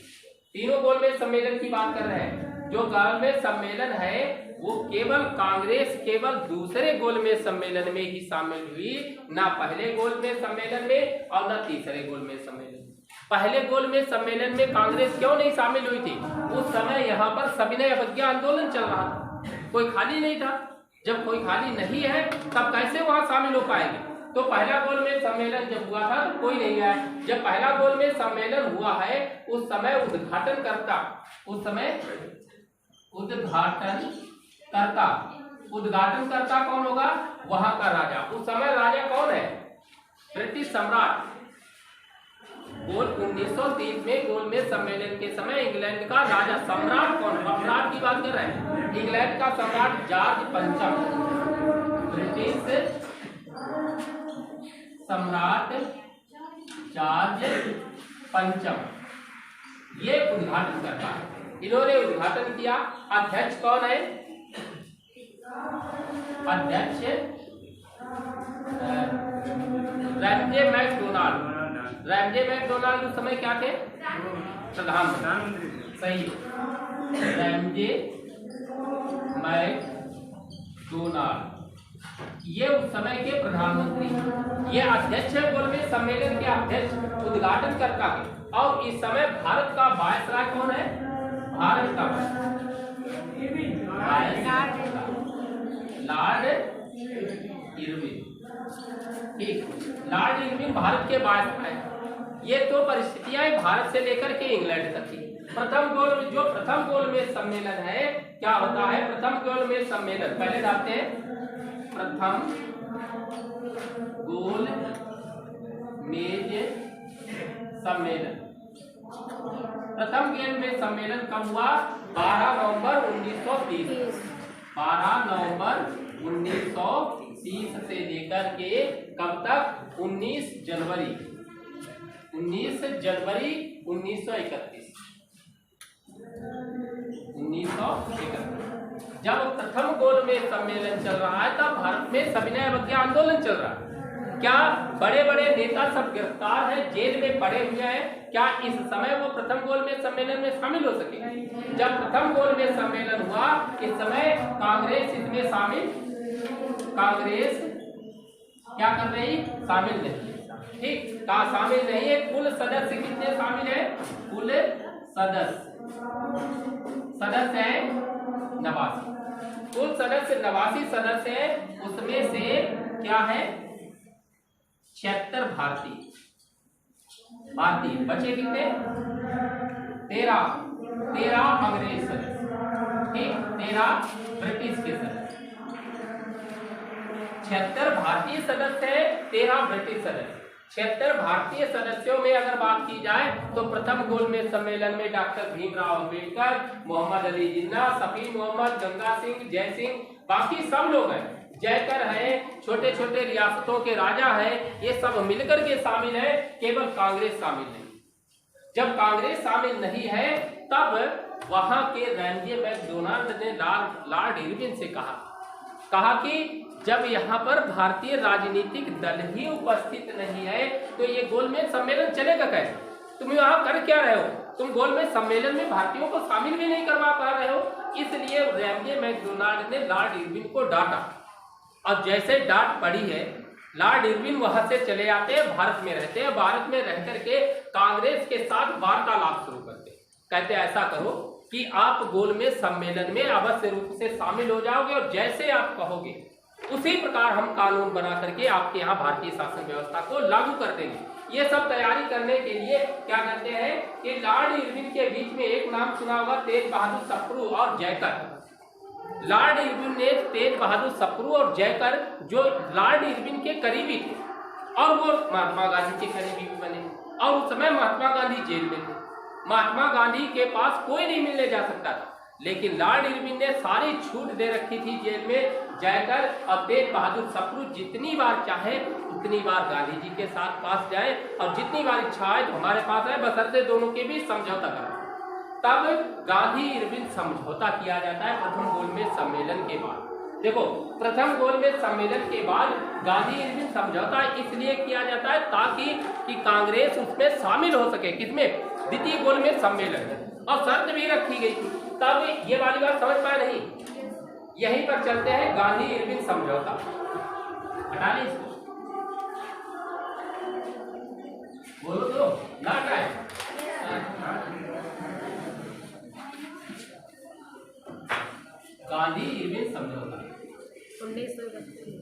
तीनों गोलमेज सम्मेलन की बात कर रहे हैं। जो गोलमेज सम्मेलन है वो केवल कांग्रेस केवल दूसरे गोलमेज सम्मेलन में ही शामिल हुई, ना पहले गोलमेज सम्मेलन में और ना तीसरे गोलमेज सम्मेलन में। पहले गोलमेज सम्मेलन में कांग्रेस क्यों नहीं शामिल हुई थी? उस समय यहाँ पर सविनय अवज्ञा आंदोलन चल रहा था, कोई खाली नहीं था। जब कोई खाली नहीं है तब कैसे वहां शामिल हो पाएंगे? तो पहला गोलमेज सम्मेलन जब हुआ था तो कोई नहीं आया। जब पहला गोलमेज सम्मेलन हुआ है उस समय उद्घाटनकर्ता कौन होगा? वहां का राजा। उस समय राजा कौन है? ब्रिटिश सम्राट। 1930 में गोलमेज सम्मेलन के समय इंग्लैंड का राजा, सम्राट कौन? सम्राट की बात कर रहे हैं। इंग्लैंड का सम्राट जॉर्ज पंचम, ब्रिटिश सम्राट जॉर्ज पंचम, ये उद्घाटन करता है। इन्होंने उद्घाटन किया। अध्यक्ष कौन है? अध्यक्ष रैमजे मैकडोनाल्ड। रैमजे मैकडोनाल्ड उस समय क्या थे? प्रधानमंत्री। सही, रैमजे मैकडोनाल्ड ये उस समय के प्रधानमंत्री। ये अध्यक्ष है गोलमेज सम्मेलन के, अध्यक्ष उद्घाटन करता है। और इस समय भारत का वायसराय कौन है? भारत का लॉर्ड इरविन, ठीक। लॉर्ड इरविन भारत के वायसराय। ये तो परिस्थितियां भारत से लेकर के इंग्लैंड तक थी। प्रथम गोलमेज सम्मेलन है, क्या होता है? प्रथम गोलमेज सम्मेलन पहले जानते हैं। प्रथम गोलमेज सम्मेलन, प्रथम गोलमेज सम्मेलन कब हुआ? 12 नवंबर 1930। 12 नवंबर 1930 से लेकर के कब तक? 19 जनवरी 1931। जब प्रथम गोलमेज सम्मेलन चल रहा है तब भारत में सविनय अवज्ञा आंदोलन चल रहा है। क्या बड़े बड़े नेता सब गिरफ्तार हैं, जेल में पड़े हुए हैं? क्या इस समय वो प्रथम गोलमेज सम्मेलन में शामिल हो सके? जब प्रथम गोलमेज सम्मेलन हुआ इस समय कांग्रेस इसमें शामिल, कांग्रेस क्या कर रही? शामिल नहीं, ठीक। कहा शामिल नहीं है। कुल सदस्य कितने शामिल है? कुल सदस्य है 89। कुल सदस्य 89 सदस्य है। उसमें से क्या है? 76 भारतीय बचे कितने? 13 अंग्रेज सदस्य, ठीक। 13 ब्रिटिश के सदस्य। 76 भारतीय सदस्य है, 13 ब्रिटिश सदस्य। 76 भारतीय सदस्यों में अगर बात की जाए तो प्रथम गोलमेज सम्मेलन में डॉक्टर भीमराव अंबेडकर, मोहम्मद अली जिन्ना, शफी मोहम्मद, गंगा सिंह, जय सिंह, बाकी सब लोग हैं। जयकर है, छोटे छोटे रियासतों के राजा हैं, ये सब मिलकर के शामिल है। केवल कांग्रेस शामिल नहीं। जब कांग्रेस शामिल नहीं है तब वहां के रैमजे मैकडोनाल्ड ने लॉर्ड इरविन से कहा कि जब यहाँ पर भारतीय राजनीतिक दल ही उपस्थित नहीं है तो ये गोलमेज सम्मेलन चलेगा कैसे? तुम यहाँ कर क्या रहे हो? तुम गोलमेज सम्मेलन में भारतीयों को शामिल भी नहीं करवा पा रहे हो। इसलिए रैमजे मैकडोनाल्ड ने लॉर्ड इरविन को डांटा, और जैसे डांट पड़ी है लॉर्ड इरविन वहां से चले आते हैं, भारत में रहते हैं। भारत में रह करके कांग्रेस के साथ वार्तालाप शुरू करते हैं। कहते ऐसा करो कि आप गोलमेज सम्मेलन में अवश्य रूप से शामिल हो जाओगे, और जैसे आप कहोगे उसी प्रकार हम कानून बना करके आपके यहाँ भारतीय शासन व्यवस्था को लागू कर देंगे। ये सब तैयारी करने के लिए क्या करते हैं कि लॉर्ड इरविन के बीच में एक नाम सुना होगा, तेज बहादुर सप्रू और जयकर। लॉर्ड इरविन ने तेज बहादुर सप्रू और जयकर, जो लॉर्ड इरविन के करीबी थे और वो महात्मा गांधी के करीबी भी बने, और उस समय महात्मा गांधी जेल में थे। महात्मा गांधी के पास कोई नहीं मिलने जा सकता था, लेकिन लॉर्ड इरविन ने सारी छूट दे रखी थी जेल में। जयकर और तेज बहादुर सप्रू जितनी बार चाहे उतनी बार गांधी जी के साथ पास जाए, और जितनी बार इच्छा आए तो हमारे पास आए, बशर्ते दोनों के बीच समझौता करें। तब गांधी इरविन समझौता किया जाता है प्रथम गोलमेज सम्मेलन के बाद। देखो, प्रथम गोलमेज सम्मेलन के बाद गांधी इरविन समझौता इसलिए किया जाता है ताकि कि कांग्रेस उसमें शामिल हो सके। किसमें? द्वितीय गोलमेज सम्मेलन में। और शर्त भी रखी गई थी। तब ये वाली बात समझ पाए नहीं? यहीं पर चलते हैं गांधी इरविन समझौता। हटा लें इसको, बोलो तो ना हटाए। गांधी इरविन समझौता 1931।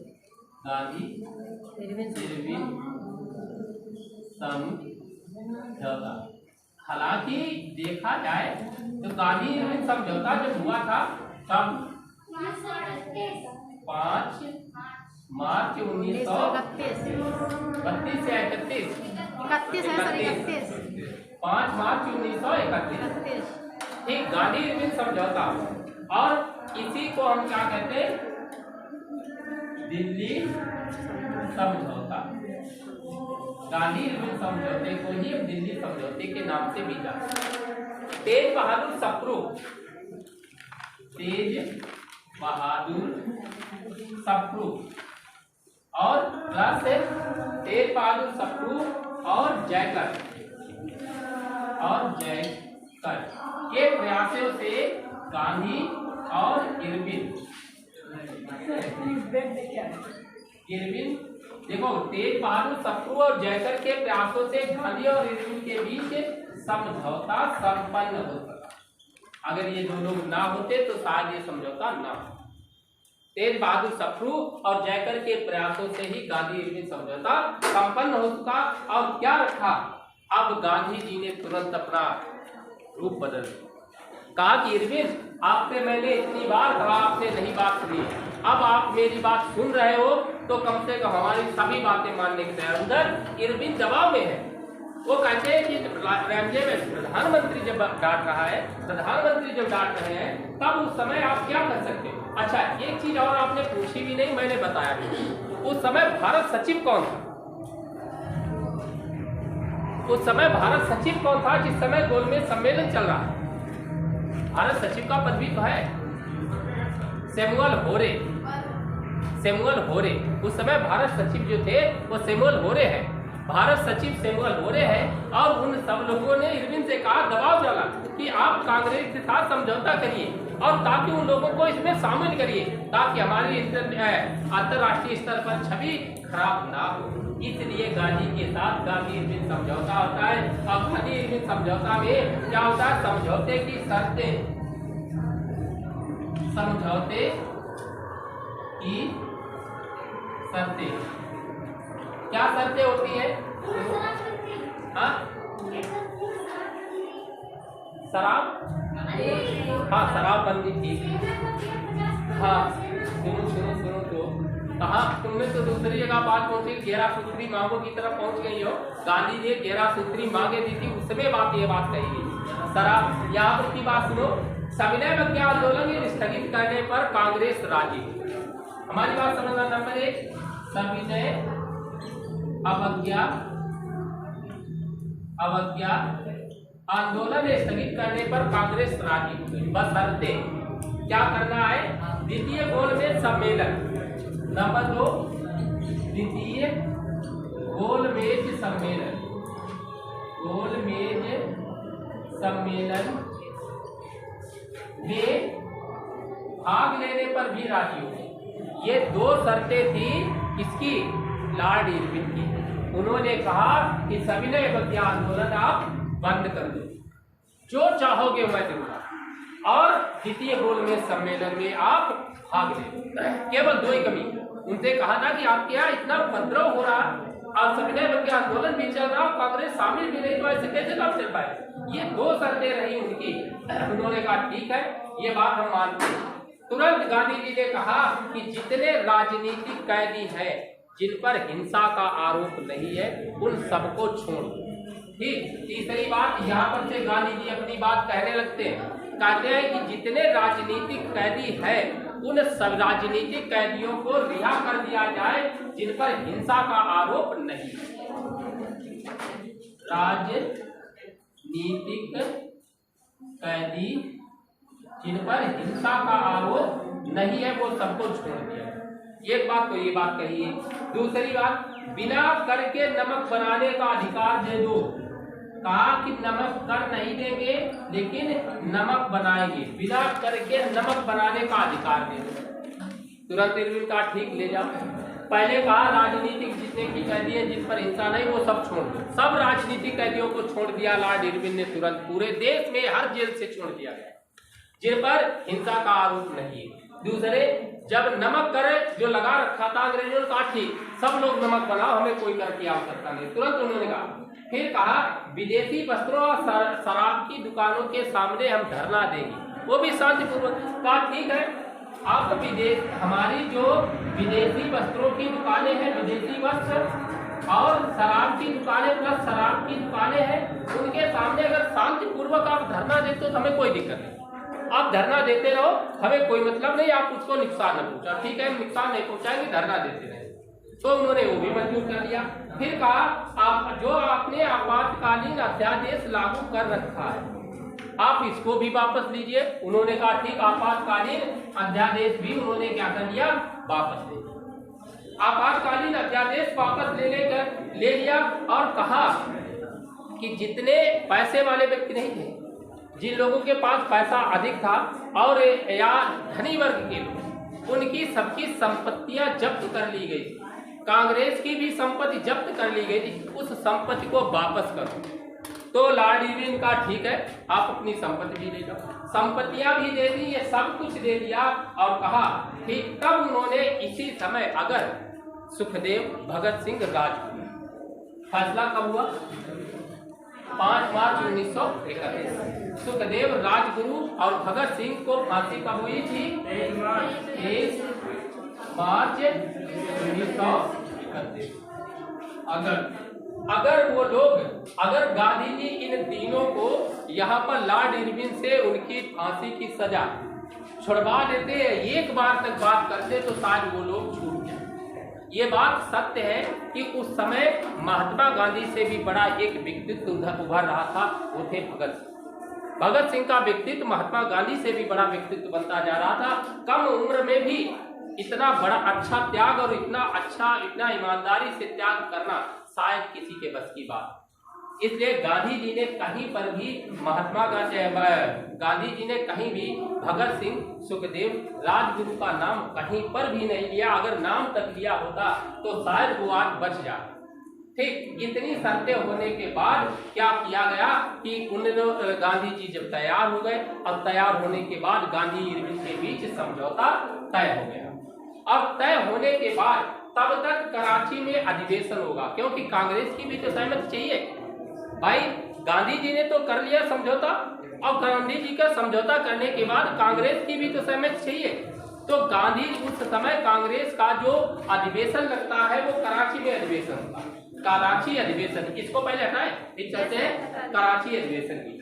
गांधी इरविन समझौता। हालांकि देखा जाए तो गांधी इरविन समझौता जब हुआ था तब 5 मार्च 1932 से 31 5 मार्च 1931। ठीक, गांधी इरविन समझौता। और इसी को हम क्या कहते हैं? दिल्ली समझौता। गांधी इरविन समझौते को ही दिल्ली समझौते के नाम से भी जाना। तेज बहादुर सप्रू, तेज बहादुर सप्रू और प्लस तेज बहादुर सप्रू और जयकर के प्रयासों से गांधी और इरविन देखो, तेज बहादुर सप्रू और जयकर के प्रयासों से गांधी और इरविन के बीच समझौता संपन्न हो सका। अगर ये दो लोग ना होते तो शायद ये समझौता ना हो। तेज बहादुर सप्रू और जयकर के प्रयासों से ही गांधी इरविन समझौता संपन्न हो चुका। और क्या रखा? अब गांधी जी ने तुरंत अपना रूप बदल दिया। कहा कि इरविन, आपसे मैंने इतनी बार कहा, आपने नहीं बात सुनी। अब आप मेरी बात सुन रहे हो तो कम से कम हमारी सभी बातें मानने के तैयार। अंदर इरविन दबाव में है। वो कहते हैं कि रैमजे में प्रधानमंत्री जब डांट रहा है, प्रधानमंत्री जब डांट रहे हैं, तब उस समय आप क्या कर सकते हो? अच्छा, एक चीज और आपने पूछी भी नहीं, मैंने बताया भी। उस समय भारत सचिव कौन था? उस समय भारत सचिव कौन था जिस समय गोलमेज सम्मेलन चल रहा है? भारत सचिव का पद भी तो है, सैमुअल होरे। उस समय भारत सचिव जो थे वो सैमुअल होरे है। भारत सचिव सैमुअल होरे है। और उन सब लोगों ने इरविन से कहा, दबाव डाला कि आप कांग्रेस के साथ समझौता करिए और ताकि उन लोगों को इसमें शामिल करिए, ताकि हमारी अंतर्राष्ट्रीय स्तर पर छवि खराब ना हो। इसलिए गांधी के साथ गांधी इरविन समझौता होता है। और गांधी इरविन समझौता में क्या होता है? समझौते की शर्तें, समझौते की शर्तें क्या शर्तें होती है? हाँ, शराब, हाँ शराबबंदी थी। हाँ, सुनो तो कहा तुमने तो दूसरी जगह बात पहुंची, 11 सूत्री मांगों की तरफ पहुंच गई हो। गांधी ने 11 सूत्री मांगे दी थी, उसमें ये बात कही गई। शराब, यहाँ पर की बात सुनो। सविनय अवज्ञा आंदोलन स्थगित करने पर कांग्रेस राजी। हमारी बात समझना। नंबर 1, सविनय अवज्ञा आंदोलन स्थगित करने पर कांग्रेस राजी, बशर्ते क्या करना है? द्वितीय गोलमेज सम्मेलन। नंबर 2, द्वितीय गोलमेज सम्मेलन गोलमेज सम्मेलन में भाग लेने पर भी राजी हो। ये 2 शर्तें थी किसकी? लॉर्ड इरविन की। उन्होंने कहा कि सविनय अवज्ञा आंदोलन आप बंद कर दो, जो चाहोगे मैं दूंगा, और द्वितीय गोलमेज सम्मेलन में आप भाग ले। केवल 2 ही कमी। उनसे कहा था कि आपके यहाँ इतना उपद्रव हो रहा और सविनय अवज्ञा आंदोलन भी चल रहा, कांग्रेस शामिल भी नहीं, तो ऐसे कैसे काम चल पाए? ये 2 शर्तें रही उनकी। उन्होंने कहा ठीक है, ये बात हम मानते हैं। तुरंत गांधी जी ने कहा कि जितने राजनीतिक कैदी हैं जिन पर हिंसा का आरोप नहीं है, उन सबको छोड़ दो। ठीक। तीसरी बात, यहाँ पर से गांधी जी अपनी बात कहने लगते हैं, कहते हैं कि जितने राजनीतिक कैदी हैं उन सब राजनीतिक कैदियों को रिहा कर दिया जाए जिन पर हिंसा का आरोप नहीं है। राजनीतिक कैदी जिन पर हिंसा का आरोप नहीं है वो सबको छोड़ दिया। एक बात तो ये बात कही है। दूसरी बात, बिना कर के नमक बनाने का अधिकार दे दो। कहा कि नमक कर नहीं देंगे लेकिन नमक बनाएंगे, बिना करके नमक बनाने का अधिकार दे दो। तुरंत इरविन का ठीक ले जाओ। पहले कहा राजनीतिक जितने की कैदी है जिन पर हिंसा नहीं वो सब छोड़ दो। सब राजनीतिक कैदियों को छोड़ दिया लॉर्ड इरविन ने तुरंत। पूरे देश में हर जेल से छोड़ दिया गया जिन पर हिंसा का आरोप नहीं है। दूसरे, जब नमक कर जो लगा रखा था अंग्रेजों ने कहा ठीक, सब लोग नमक बनाओ, हमें कोई कर की आवश्यकता नहीं। तुरंत उन्होंने कहा। फिर कहा विदेशी वस्त्रों और शराब की दुकानों के सामने हम धरना देंगे, वो भी शांतिपूर्वक। कहा ठीक है, आप विदेश हमारी जो विदेशी वस्त्रों की दुकानें हैं, विदेशी वस्त्र और शराब की दुकानें प्लस शराब की दुकानें हैं, उनके सामने अगर शांतिपूर्वक आप धरना देते हो तो हमें कोई दिक्कत नहीं। आप धरना देते रहो, हमें कोई मतलब नहीं, आप उसको नुकसान न पहुंचा। ठीक है, नुकसान नहीं पहुंचाएंगे, धरना देते रहे। तो उन्होंने वो भी मंजूर कर लिया। फिर कहा आप जो आपने आपातकालीन अध्यादेश लागू कर रखा है आप इसको भी वापस लीजिए। उन्होंने कहा ठीक, आपातकालीन अध्यादेश भी उन्होंने क्या कर लिया? वापस ले लिया। आपातकालीन अध्यादेश वापस ले लिया और कहा कि जितने पैसे वाले व्यक्ति नहीं थे, जिन लोगों के पास पैसा अधिक था और या धनी वर्ग के लोग, उनकी सबकी संपत्तियां जब्त कर ली गई। कांग्रेस की भी संपत्ति जब्त कर ली गई थी, उस संपत्ति को वापस करो। तो लॉर्ड इरविन का ठीक है, आप अपनी संपत्ति भी ले जाओ, संपत्तियां भी दे दी, ये सब कुछ दे दिया। और कहा कि तब उन्होंने इसी समय अगर सुखदेव भगत सिंह राजगुरु, फैसला कब हुआ? 5 मार्च 1931। सुखदेव राजगुरु और भगत सिंह को फांसी कब हुई थी? 23 मार्च 1931। अगर वो लोग, अगर गांधी जी इन तीनों को यहाँ पर लॉर्ड इरविन से उनकी फांसी की सजा छुड़वा देते, एक बार तक बात करते, तो शायद वो लोग छूट जाए। ये बात सत्य है कि उस समय महात्मा गांधी से भी बड़ा एक व्यक्तित्व उभर रहा था, वो थे भगत सिंह। भगत सिंह का व्यक्तित्व महात्मा गांधी से भी बड़ा व्यक्तित्व बनता जा रहा था। कम उम्र में भी इतना बड़ा अच्छा त्याग और इतना ईमानदारी से त्याग करना शायद किसी के बस की बात। इसलिए गांधी जी ने कहीं पर भी गांधी जी ने कहीं भी भगत सिंह, सुखदेव, राजगुरु का नाम कहीं पर भी नहीं लिया। अगर नाम तक लिया होता तो शायद वो आज बच जाता। ठीक, इतनी शर्तें होने के बाद क्या किया गया कि गांधी जी जब तैयार हो गए, और तैयार होने के बाद गांधी इरविन के बीच समझौता तय हो गया। अब तय होने के बाद तब तक कराची में अधिवेशन होगा, क्योंकि कांग्रेस की भी तो सहमति चाहिए। भाई गांधी जी ने तो कर लिया समझौता, अब गांधी जी का समझौता करने के बाद कांग्रेस की भी तो सहमति चाहिए। तो गांधी उस समय कांग्रेस का जो अधिवेशन लगता है वो कराची में अधिवेशन होता है। कराची अधिवेशन, इसको पहले हटाएं फिर चलते हैं कराची अधिवेशन की तरफ।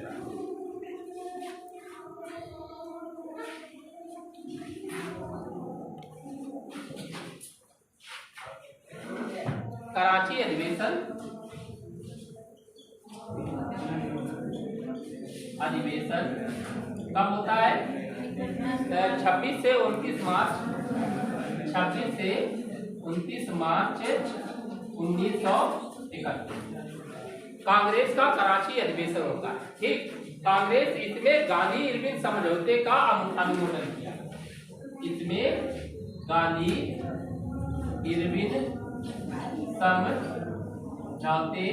कराची अधिवेशन कब होता है? 26 से 29 मार्च 1931। कांग्रेस का कराची अधिवेशन होता है। ठीक, कांग्रेस इसमें गांधी इरविन समझौते का अनुमोदन किया। इसमें गांधी इरविन समझौते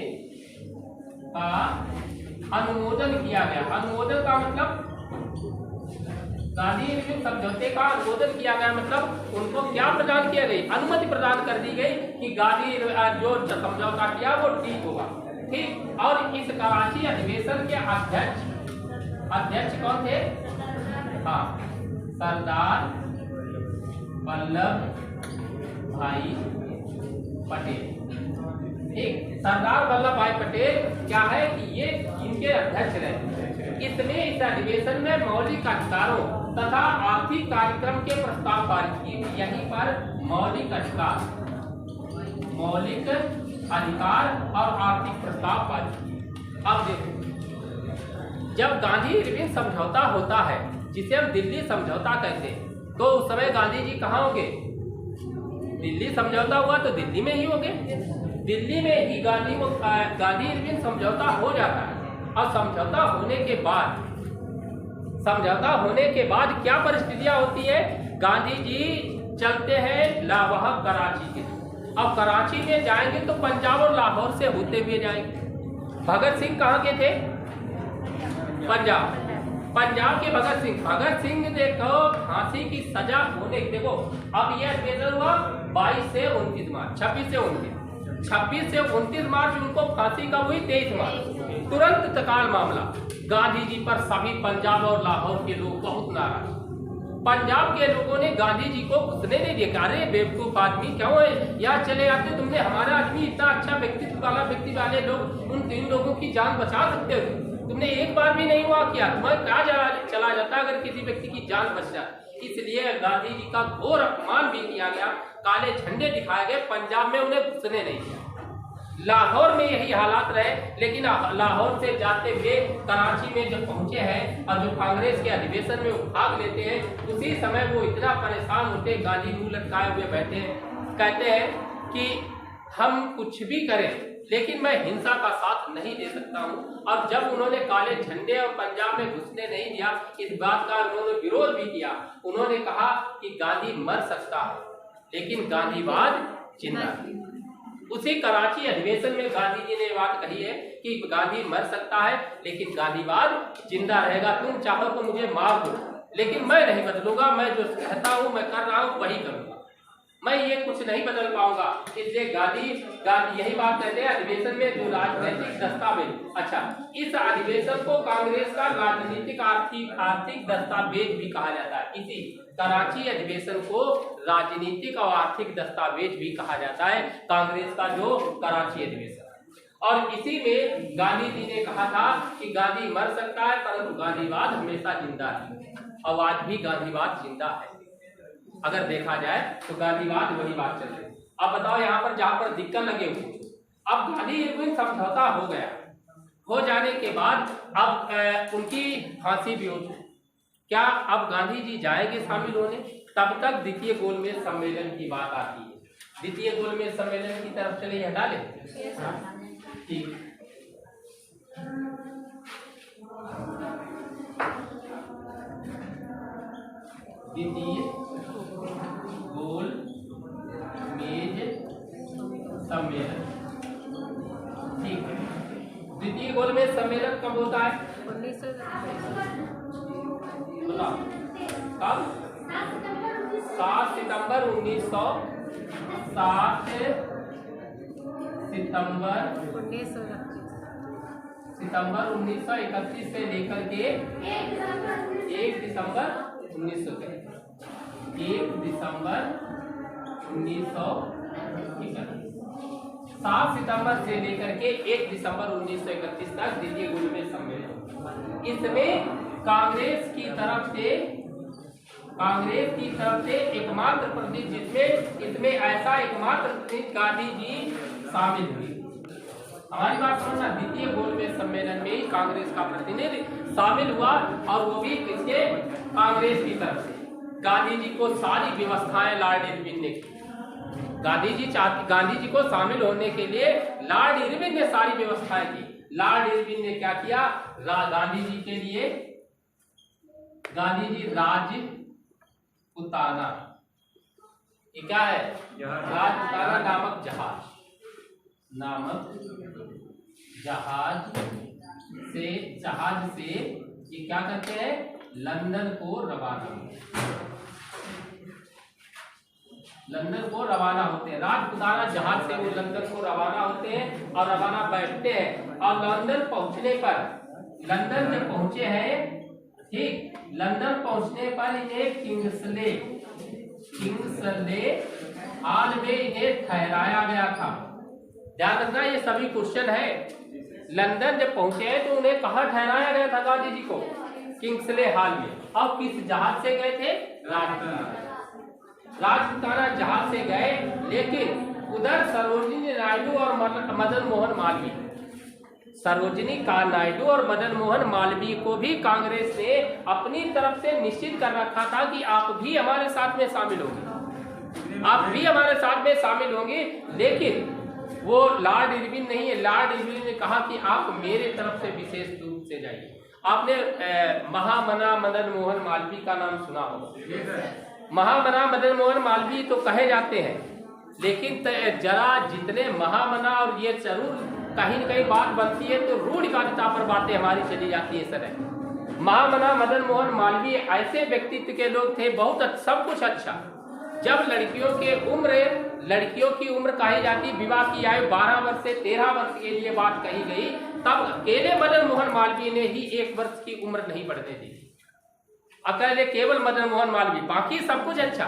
का अनुमोदन किया गया। अनुमोदन का मतलब गांधी इरविन समझौते का अनुमोदन किया गया मतलब उनको क्या प्रदान किया गई, अनुमति प्रदान कर दी गई कि गांधी जो समझौता किया वो ठीक होगा। ठीक, और इस कराची अधिवेशन के अध्यक्ष कौन थे? हाँ, सरदार वल्लभ भाई पटेल। ठीक, सरदार वल्लभ भाई पटेल क्या है कि ये इनके अध्यक्ष रहे। इसने इस अधिवेशन में मौलिक अधिकारों तथा आर्थिक कार्यक्रम के प्रस्ताव पारित किए। यहीं पर मौलिक अधिकार और आर्थिक प्रस्ताव पारित किए। अब देखो, जब गांधी इरविन समझौता होता है जिसे हम दिल्ली समझौता कहते हैं, तो उस समय गांधी जी कहाँ होंगे? दिल्ली समझौता हुआ तो दिल्ली में ही होंगे। दिल्ली में ही गांधी इरविन समझौता हो जाता है। और समझौता होने के बाद क्या परिस्थितियां होती है? गांधी जी चलते हैं लाहौर कराची के। अब कराची में जाएंगे तो पंजाब और लाहौर से होते हुए जाएंगे। भगत सिंह कहाँ के थे? पंजाब के भगत सिंह देखो फांसी की सजा होने, देखो अब यह अधिवेशन हुआ 22 से 29 मार्च, 26 से 29 मार्च उनको फांसी कब हुई? 23 मार्च। तुरंत तत्काल मामला। गांधी जी पर सभी पंजाब और लाहौर के लोग बहुत नाराज। पंजाब के लोगों ने गांधी जी को घुसने नहीं दिया। अरे बेवकूफ आदमी, क्यों है यहाँ चले आते? तुमने हमारा आदमी इतना अच्छा व्यक्ति वाले लोग, उन 3 लोगों की जान बचा सकते हो। तुमने एक बार भी नहीं हुआ किया, तुम्हें क्या चला जाता अगर किसी व्यक्ति की जान बच जाए। इसलिए गांधी जी का घोर अपमान भी किया गया, काले झंडे दिखाए गए, पंजाब में उन्हें घुसने नहीं दिया। लाहौर में यही हालात रहे, लेकिन लाहौर से जाते हुए कराची में जब पहुंचे हैं और जो कांग्रेस के अधिवेशन में वो भाग लेते हैं, उसी समय वो इतना परेशान होते, गांधी मुंह लटकाए हुए बैठे हैं, कहते हैं कि हम कुछ भी करें लेकिन मैं हिंसा का साथ नहीं दे सकता हूं। और जब उन्होंने काले झंडे और पंजाब में घुसने नहीं दिया, इस बात का उन्होंने विरोध भी किया। उन्होंने कहा कि गांधी मर सकता है लेकिन गांधीवाद जिंदा। उसी कराची अधिवेशन में गांधी जी ने बात कही है कि गांधी मर सकता है लेकिन गांधीवाद जिंदा रहेगा। तुम चाहो तो मुझे मार दो लेकिन मैं नहीं बदलूंगा। मैं जो कहता हूं, मैं कर रहा हूं, वही करूंगा। मैं ये कुछ नहीं बदल पाऊंगा। इसलिए गांधी यही बात कहते हैं अधिवेशन में जो राजनीतिक दस्तावेज, अच्छा, इस अधिवेशन को कांग्रेस का राजनीतिक आर्थिक दस्तावेज भी कहा जाता है। इसी कराची अधिवेशन को राजनीतिक और आर्थिक दस्तावेज भी कहा जाता है, कांग्रेस का जो कराची अधिवेशन। और इसी में गांधी जी ने कहा था कि गांधी मर सकता है परंतु गांधीवाद हमेशा जिंदा है। और आज भी गांधीवाद जिंदा है। अगर देखा जाए तो गांधीवाद वही बात चल रही है। अब बताओ, यहाँ पर जहां पर दिक्कत लगे हुए, अब गांधी इरविन समझौता हो गया, हो जाने के बाद अब उनकी फांसी भी हो चुकी। क्या अब गांधी जी जाएंगे शामिल होने? तब तक द्वितीय गोलमेज सम्मेलन की बात आती है। द्वितीय गोलमेज सम्मेलन की तरफ चलिए, हटा ले। ठीक, द्वितीय गोल मेज सम्मेलन। ठीक है, द्वितीय गोल मेज सम्मेलन कब होता है? 1927। बताओ कब? 7 सितंबर 1907 सितंबर 1931 से लेकर के 1 दिसंबर 1931। 7 सितंबर से लेकर के 1 दिसंबर 1931 तक द्वितीय गोलमेज सम्मेलन। इसमें कांग्रेस की तरफ से एकमात्र प्रतिनिधि, इसमें ऐसा एकमात्र प्रतिनिधि गांधी जी शामिल हुए। हमारी बात समझना, द्वितीय गोलमेज सम्मेलन में ही कांग्रेस का प्रतिनिधि शामिल हुआ और वो भी किसके? कांग्रेस की तरफ से। गांधी जी को सारी व्यवस्थाएं लॉर्ड इरविन ने की। गांधी जी को शामिल होने के लिए लॉर्ड इरविन ने सारी व्यवस्थाएं की। लॉर्ड इरविन ने क्या किया, गांधी जी के लिए, गांधी जी राजपुताना, ये क्या है, राजपुताना नामक जहाज से ये क्या करते हैं, लंदन को रवाना होते हैं। राजपुताना जहाज से वो लंदन को रवाना होते हैं और रवाना बैठते हैं और लंदन पहुंचने पर, लंदन जब पहुंचे हैं, ठीक, लंदन पहुंचने पर इन्हें किंग्सले हाल में इन्हें ठहराया गया था। ध्यान रखना, ये सभी क्वेश्चन है। लंदन जब पहुंचे हैं तो उन्हें कहाँ ठहराया गया था गांधी जी को, किंग्सले हाल में। अब किस जहाज से गए थे, राजपुताना जहाज से गए, लेकिन उधर सरोजिनी नायडू और मदन मोहन मालवीय, सरोजिनी नायडू और मदन मोहन मालवीय को भी कांग्रेस ने अपनी तरफ से निश्चित कर रखा था कि आप भी हमारे साथ में शामिल होंगे, आप भी हमारे साथ में शामिल होंगे। लेकिन वो लॉर्ड इरविन नहीं है, लॉर्ड इरविन ने कहा कि आप मेरे तरफ से विशेष रूप से जाइए। आपने महामना मदन मोहन मालवीय का नाम सुना होगा। महामना मदन मोहन मालवीय तो कहे जाते हैं, लेकिन जरा जितने महामना और ये जरूर कहीं न कहीं बात बनती है तो रूढ़िवादिता पर बातें हमारी चली जाती है। सर, महामना मदन मोहन मालवीय ऐसे व्यक्तित्व के लोग थे, बहुत सब कुछ अच्छा। जब लड़कियों की उम्र कही जाती, विवाह की आयु 12 वर्ष से 13 वर्ष के लिए बात कही गई, तब अकेले मदन मोहन मालवीय ने ही 1 वर्ष की उम्र नहीं बढ़ने दी। अकेले केवल मदन मोहन मालवीय, बाकी सब कुछ अच्छा।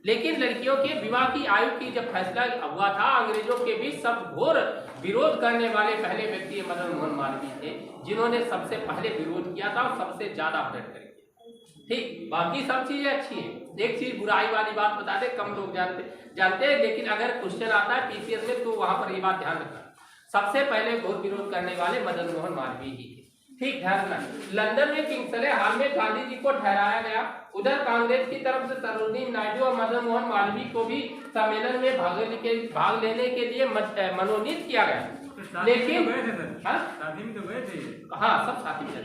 लेकिन लड़कियों के विवाह की आयु की जब फैसला हुआ था, अंग्रेजों के बीच सब घोर विरोध करने वाले पहले व्यक्ति मदन मोहन मालवीय थे, जिन्होंने सबसे पहले विरोध किया था और सबसे ज्यादा बढ़कर किया। ठीक, बाकी सब चीजें अच्छी हैं। एक चीज बुराई वाली बात बता दे, कम लोग जानते हैं, लेकिन अगर क्वेश्चन आता है पीसीएस में तो वहां पर ये बात ध्यान रखना, सबसे पहले घोर विरोध करने वाले मदन मोहन मालवीय ही थे। ठीक, ध्यान रखना। लंदन में किंग्सले हाल में गांधी जी को ठहराया गया। उधर कांग्रेस की तरफ से सरोजिनी नायडू और मदन मोहन मालवीय को भी सम्मेलन में भाग लेने के लिए मनोनीत किया गया। लेकिन हाँ, सब साथी में थे।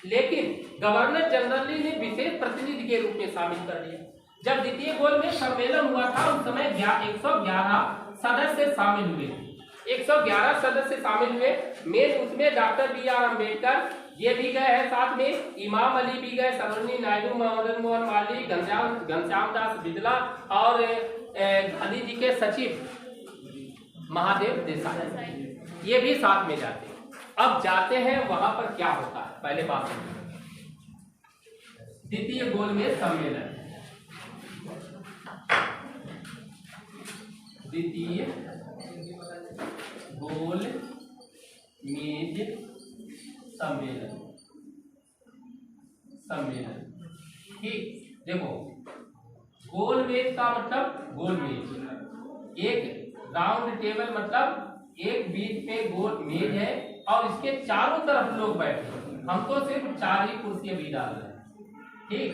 लेकिन गवर्नर जनरल ने विशेष प्रतिनिधि के रूप में शामिल कर लिया। जब द्वितीय गोल में सम्मेलन हुआ था, उस समय 111 सदस्य शामिल हुए। 111 सदस्य शामिल हुए। मेन उसमें डॉक्टर बी.आर. अम्बेडकर ये भी गए हैं, साथ में इमाम अली भी गए, सरोजिनी नायडू, मदन मोहन मालवीय, घनश्याम दास बिदला और गांधी जी के सचिव महादेव देसाई, ये भी साथ में जाते हैं। अब जाते हैं वहां पर क्या होता है, पहले बात समझो। द्वितीय गोल में सम्मेलन, द्वितीय गोल मेज सम्मेलन। ठीक, देखो गोल मेज का मतलब गोल मेज, एक राउंड टेबल मतलब एक बीच में गोल मेज है और इसके चारों तरफ लोग बैठे हैं। हमको सिर्फ 4 ही कुर्सियां भी डाल रहे हैं। ठीक,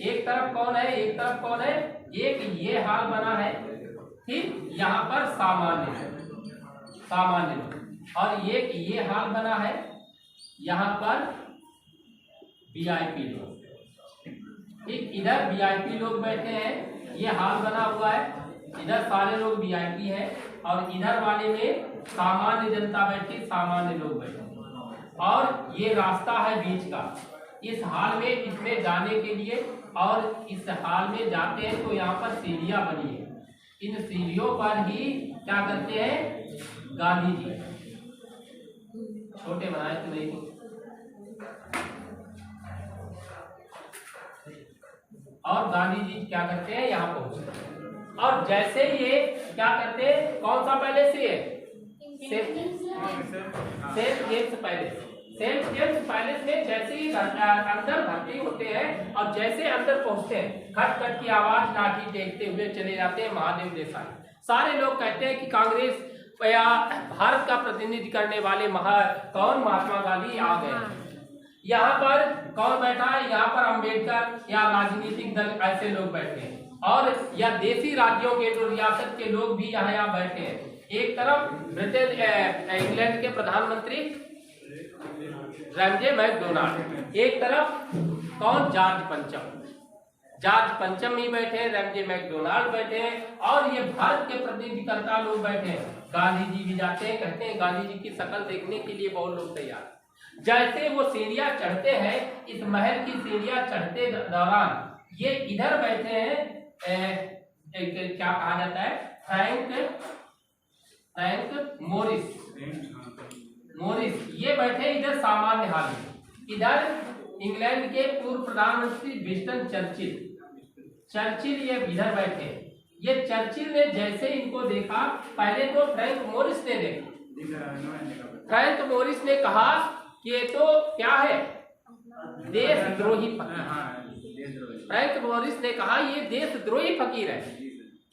एक तरफ कौन है, एक तरफ कौन है, एक ये हाल बना है, ठीक, यहाँ पर सामान्य और एक ये हाल बना है, यहाँ पर वीआईपी लोग। ठीक, इधर वीआईपी लोग बैठे हैं, ये हाल बना हुआ है, इधर सारे लोग वीआईपी हैं और इधर वाले में सामान्य जनता बैठी, सामान्य लोग बैठे और ये रास्ता है बीच का। इस हाल में इसमें जाने के लिए, और इस हाल में जाते हैं तो यहाँ पर सीढ़ियां बनी है। इन सीढ़ियों पर ही क्या करते हैं गांधी जी, छोटे बनाए तो नहीं, और गांधी जी क्या करते हैं यहाँ पहुंचते हैं। और जैसे ये क्या करते हैं, कौन सा पहले से है, सेंट जेम्स पैलेस में जैसे ही अंदर भर्ती होते हैं और जैसे अंदर पहुंचते हैं, खट खट की आवाज लाठी टेकते हुए चले जाते हैं महादेव देसाई। सारे लोग कहते हैं कि कांग्रेस या भारत का प्रतिनिधि करने वाले कौन, महात्मा गांधी आ गए। यहाँ पर कौन बैठा है, यहाँ पर अम्बेडकर या राजनीतिक दल ऐसे लोग बैठे हैं और या देसी राज्यों के जो रियासत के लोग भी यहाँ बैठे हैं। एक तरफ ब्रिटेन इंग्लैंड के प्रधानमंत्री रैमजे मैकडोनाल्ड, एक तरफ कौन, जॉर्ज पंचम ही बैठे हैं, रैमजे मैकडोनाल्ड बैठे हैं, और ये भारत के प्रतिनिधिकर्ता लोग बैठे हैं। गांधी जी भी जाते हैं, कहते हैं गांधी जी की शक्ल देखने के लिए बहुत लोग तैयार। जैसे वो सीढ़ियां चढ़ते हैं, इस महल की सीढ़ियां चढ़ते दौरान ये इधर बैठे हैं, क्या कहा जाता है, फ्रैंक मोरिस, ये बैठे इधर सामान्य हाल में। इधर इंग्लैंड के पूर्व प्रधानमंत्री विंस्टन चर्चिल ये इधर बैठे। ये चर्चिल ने जैसे इनको देखा, पहले तो फ्रैंक मोरिस ने देखा, फ्रैंक मोरिस ने कहा कि ये तो क्या है, देशद्रोही फकीर। फ्रैंक मोरिस ने कहा ये देशद्रोही फकीर है,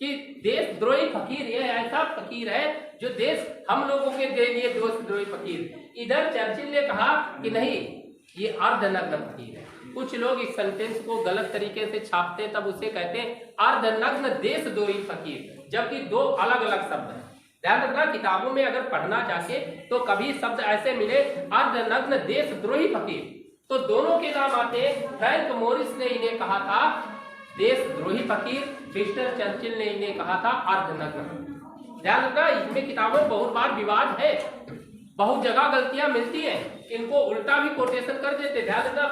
कि देशद्रोही फकीर ये ऐसा फकीर है जो देश हम लोगों के लिए देशद्रोही फकीर। इधर चर्चिल ने कहा कि नहीं, ये अर्धनग्न फकीर है। कुछ लोग इस सेंटेंस को गलत तरीके से छापते, तब उसे कहते हैं अर्धनग्न देशद्रोही फकीर, जबकि दो अलग अलग शब्द हैं। ध्यान रखना, किताबों में अगर पढ़ना चाहे तो कभी शब्द ऐसे मिले अर्धनग्न देशद्रोही फकीर, तो दोनों के नाम आते। फ्रैंक मोरिस ने इन्हें कहा था देशद्रोही फकीर, विंस्टन चर्चिल ने इन्हें कहा था अर्धनग्न। ध्यान रखना, इसमें किताबों में बहुत बार विवाद है, बहुत जगह गलतियां मिलती हैं, इनको उल्टा भी कोटेशन कर देते। ध्यान रखना,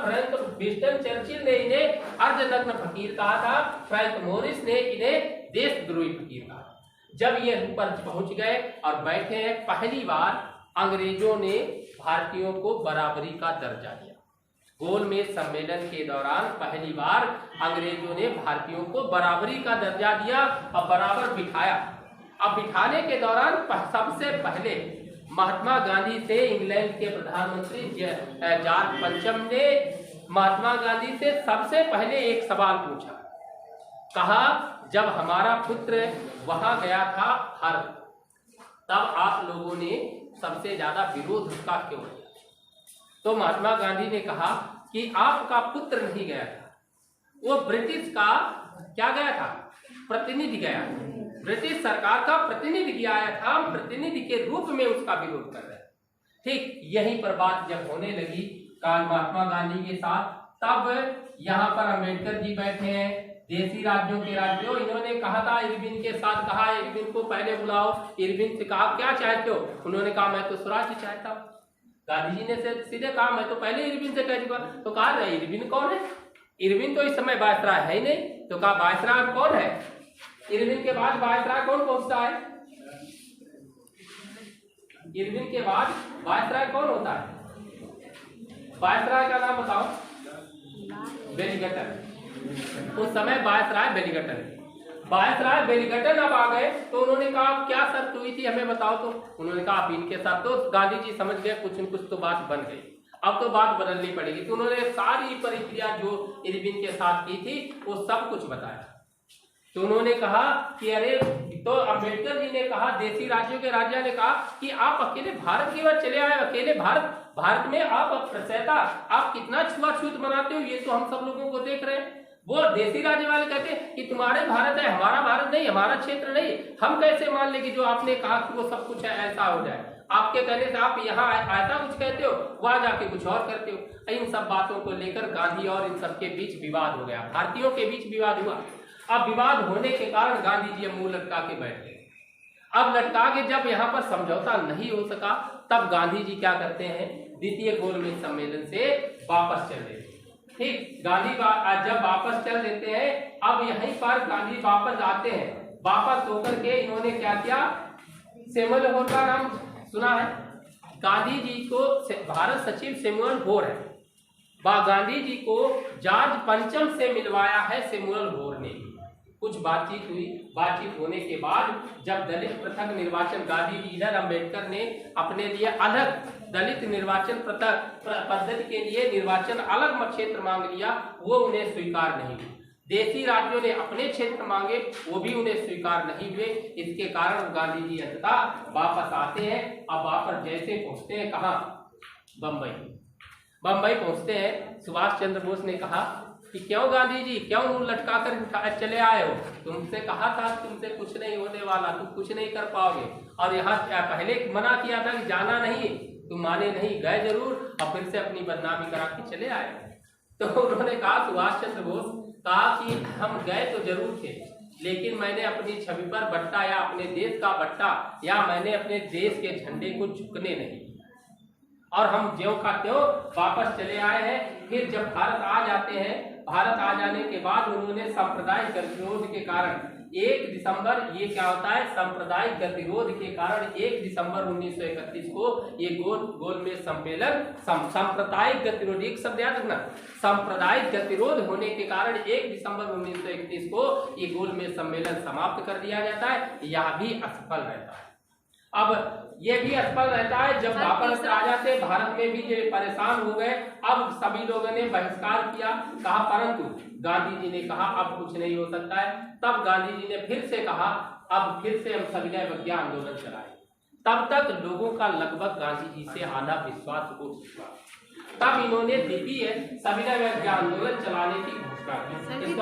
विंस्टन चर्चिल ने इन्हें अर्धनग्न फकीर कहा था, फ्रैंक मोरिस ने इन्हें देशद्रोही फकीर कहा। जब ये ऊपर पहुंच गए और बैठे हैं, पहली बार अंग्रेजों ने भारतीयों को बराबरी का दर्जा दिया। गोलमेज सम्मेलन के दौरान पहली बार अंग्रेजों ने भारतीयों को बराबरी का दर्जा दिया और बराबर बिठाया। अब बिठाने के दौरान सबसे पहले महात्मा गांधी से इंग्लैंड के प्रधानमंत्री जॉर्ज पंचम ने महात्मा गांधी से सबसे पहले एक सवाल पूछा। कहा, जब हमारा पुत्र वहां गया था भारत, तब आप लोगों ने सबसे ज्यादा विरोध उसका क्यों किया? तो महात्मा गांधी ने कहा कि आपका पुत्र नहीं गया था, वो ब्रिटिश का क्या गया था, प्रतिनिधि गया था, ब्रिटिश सरकार का प्रतिनिधि गया था, हम प्रतिनिधि के रूप में उसका विरोध कर रहे हैं। ठीक यहीं पर बात जब होने लगी महात्मा गांधी के साथ, तब यहाँ पर अम्बेडकर जी बैठे हैं, देसी राज्यों के राज्यों। इन्होंने कहा था, इरविन के साथ कहा, इरविन को पहले बुलाओ। इरविन से कहा क्या चाहते हो? उन्होंने कहा मैं तो स्वराज्य चाहता हूँ। गांधी जी ने सीधे कहा मैं तो पहले इरविन से कह चुका। तो कहा रहे इरविन कौन है? इरविन तो इस समय वायसराय है ही नहीं। तो कहा वायसराय कौन है? इरविन के बाद वायसराय कौन पहुंचता है? इरविन के बाद वायसराय कौन होता है? वायसराय का नाम बताओ। बेलिंगटन। उस समय वायसराय बेलिंगटन। वायसराय बेलिंगटन अब आ गए, तो उन्होंने कहा क्या शर्त हुई थी हमें बताओ। तो उन्होंने कहा आप इनके साथ। तो गांधी जी समझ गए कुछ न कुछ तो बात बन गई, अब तो बात बदलनी पड़ेगी। तो उन्होंने सारी प्रक्रिया जो इरविन के साथ की थी वो सब कुछ बताया। तो उन्होंने कहा कि अरे, तो अम्बेडकर जी ने कहा, देसी राज्यों के राजा ने कहा कि आप अकेले भारत की ओर चले आए, अकेले भारत में आप प्रसयता, आप कितना छुआछूत बनाते हो, ये तो हम सब लोगों को देख रहे हैं। वो देसी राज्य वाले कहते हैं कि तुम्हारे भारत है, हमारा भारत नहीं, हमारा क्षेत्र नहीं, हम कैसे मान ले कि जो आपने कहा कि वो सब कुछ है ऐसा हो जाए। आपके कहने से आप यहाँ ऐसा कुछ कहते हो, वहां जाके कुछ और करते हो। इन सब बातों को लेकर गांधी और इन सबके बीच विवाद हो गया, भारतीयों के बीच विवाद हुआ। अब विवाद होने के कारण गांधी जी मुंह लटका के बैठ गए। अब लटका के जब यहाँ पर समझौता नहीं हो सका, तब गांधी जी क्या करते हैं, द्वितीय गोलमेज सम्मेलन से वापस चल देते। ठीक, गांधी जब वापस चल देते हैं, अब यहीं पर गांधी वापस आते हैं। वापस होकर के इन्होंने क्या किया, सैमुअल होर का नाम सुना है? गांधी जी को भारत सचिव सैमुअल होर है। गांधी जी को जॉर्ज पंचम से मिलवाया है सैमुअल होर ने। कुछ बातचीत हुई, बातचीत होने के बाद जब दलित पृथक निर्वाचन, गांधी जी इधर, अम्बेडकर ने अपने लिए अलग दलित निर्वाचन पद्धति के लिए निर्वाचन अलग क्षेत्र मांग लिया, वो उन्हें स्वीकार नहीं हुई। देसी राज्यों ने अपने क्षेत्र मांगे, वो भी उन्हें स्वीकार नहीं हुए। इसके कारण गांधी जी अंततः वापस आते हैं। अब वापस जैसे पहुंचते हैं, कहाँ, बम्बई पहुंचते हैं। सुभाष चंद्र बोस ने कहा कि क्यों गांधी जी, क्यों मुंह लटका कर चले आए हो? तुमसे कहा था तुमसे कुछ नहीं होने वाला, तुम कुछ नहीं कर पाओगे। और यहाँ पहले मना किया था कि जाना नहीं, तुम माने नहीं, गए जरूर और फिर से अपनी बदनामी करा के चले आए। तो उन्होंने कहा, सुभाष चंद्र बोस कहा कि हम गए तो जरूर थे, लेकिन मैंने अपनी छवि पर बट्टा या अपने देश का बट्टा या मैंने अपने देश के झंडे को झुकने नहीं, और हम ज्यों का त्यों वापस चले आए हैं। फिर जब भारत आ जाते हैं, भारत आ जाने के बाद उन्होंने सांप्रदायिक गतिरोध के कारण 1 दिसंबर, ये क्या होता है, सांप्रदायिक गतिरोध के कारण 1 दिसंबर 1931 को ये गोलमेज सम्मेलन, सांप्रदायिक गतिरोध, एक शब्द याद रखना, सांप्रदायिक गतिरोध होने के कारण 1 दिसंबर 1931 को ये गोलमेज सम्मेलन समाप्त कर दिया जाता है। यह भी असफल रहता है। अब ये भी असफल रहता है जब वापस आ जाते, भारत में भी ये परेशान हो गए। अब सभी लोगों ने बहिष्कार किया, कहा, परंतु गांधी जी ने कहा अब कुछ नहीं हो सकता है। तब गांधी जी ने फिर से कहा, अब फिर से हम सविनय अवज्ञा आंदोलन चलाएं। तब तक लोगों का लगभग गांधी जी से आना विश्वास उठ चुका। तब इन्होंने द्वितीय सविनय अवज्ञा आंदोलन चलाने की घोषणा की। इसको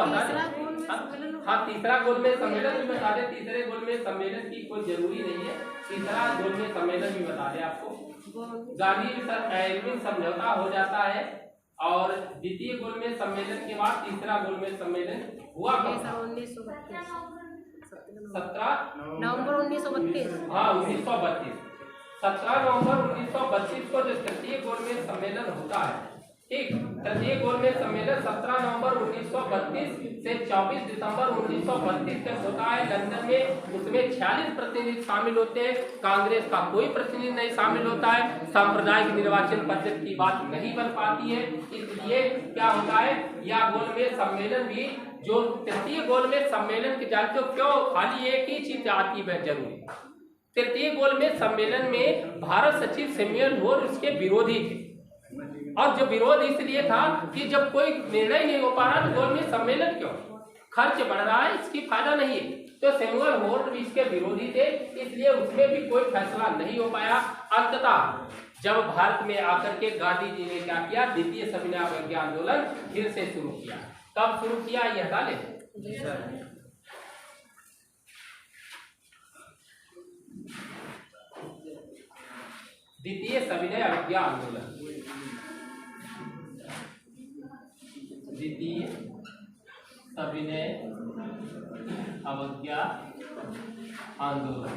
हाँ, तीसरा गोलमेज सम्मेलन भी बता दें। तीसरे गोलमेज सम्मेलन की कोई जरूरी नहीं है, तीसरा गोलमेज सम्मेलन भी बता दें आपको। गांधी समझौता हो जाता है और द्वितीय गोलमेज सम्मेलन के बाद तीसरा गोलमेज सम्मेलन हुआ 17 नवंबर 1932। हाँ, 1932, 17 नवंबर 1932 को जो तृतीय गोलमेज सम्मेलन होता है, ठीक, तृतीय गोलमेज सम्मेलन 17 नवंबर 1932 से 24 दिसंबर 1932 तक होता है लंदन में। उसमें 46 प्रतिनिधि शामिल होते हैं, कांग्रेस का कोई प्रतिनिधि नहीं शामिल होता है। सांप्रदायिक निर्वाचन पद्धति की बात नहीं बन पाती है, इसलिए क्या होता है, यह गोलमेज सम्मेलन भी, जो तृतीय गोलमेज सम्मेलन के जानते हो क्यों, खाली एक ही चीज आती है जरूरी। तृतीय गोलमेज सम्मेलन में भारत सचिव सैमुअल होर उसके विरोधी थे, और जो विरोध इसलिए था कि जब कोई निर्णय नहीं हो पा रहा तो गोलमेज सम्मेलन क्यों, खर्च बढ़ रहा है, इसकी फायदा नहीं है। तो सैमुअल होर भी इसके विरोधी थे, इसलिए उसमें भी कोई फैसला नहीं हो पाया। अंततः जब भारत में आकर के गांधी जी ने क्या किया, द्वितीय सविनय अवज्ञा आंदोलन फिर से शुरू किया। कब शुरू किया, यह डाले द्वितीय सविनय अवज्ञा आंदोलन, द्वितीय सविनय अवज्ञा आंदोलन।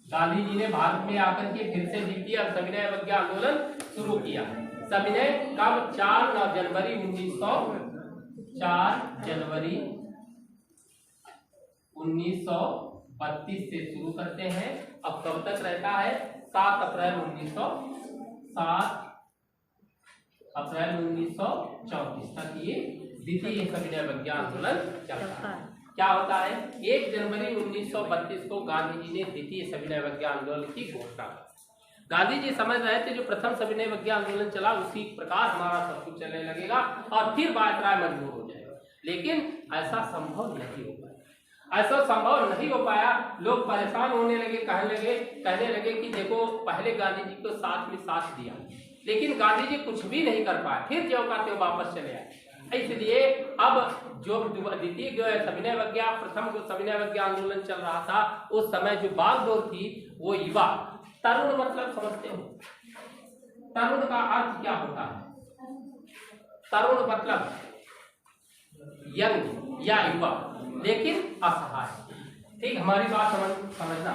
गांधी जी ने भारत में आकर के फिर से द्वितीय सविनय अवज्ञा आंदोलन शुरू किया। सविनय कब, 4 जनवरी 1932 से शुरू करते हैं। अब कब तक रहता है, 7 अप्रैल 1934 तक ये द्वितीय सविनय अवज्ञा आंदोलन चलता है। क्या होता है, 1 जनवरी 1932 को गांधी जी ने द्वितीय सविनय अवज्ञा आंदोलन की घोषणा की। गांधी जी समझ रहे थे जो प्रथम सविनय अवज्ञा आंदोलन चला उसी प्रकार हमारा सब कुछ चलने लगेगा और फिर वायसराय मजबूर हो जाएगा, लेकिन ऐसा संभव नहीं हो पाया। ऐसा संभव नहीं हो पाया। लोग परेशान होने लगे, कहने लगे कि देखो पहले गांधी जी को साथ में साथ दिया, लेकिन गांधी जी कुछ भी नहीं कर पाए, फिर ज्यों का त्यों वापस चले आए। इसलिए अब जो द्वितीय सविनय अवज्ञा, प्रथम सविनय अवज्ञा आंदोलन चल रहा था, उस समय जो बागडोर थी वो युवा, तरुण मतलब समझते हो, तरुण का अर्थ क्या होता है, तरुण मतलब यंग या युवा, लेकिन असहाय। ठीक, हमारी बात समझना।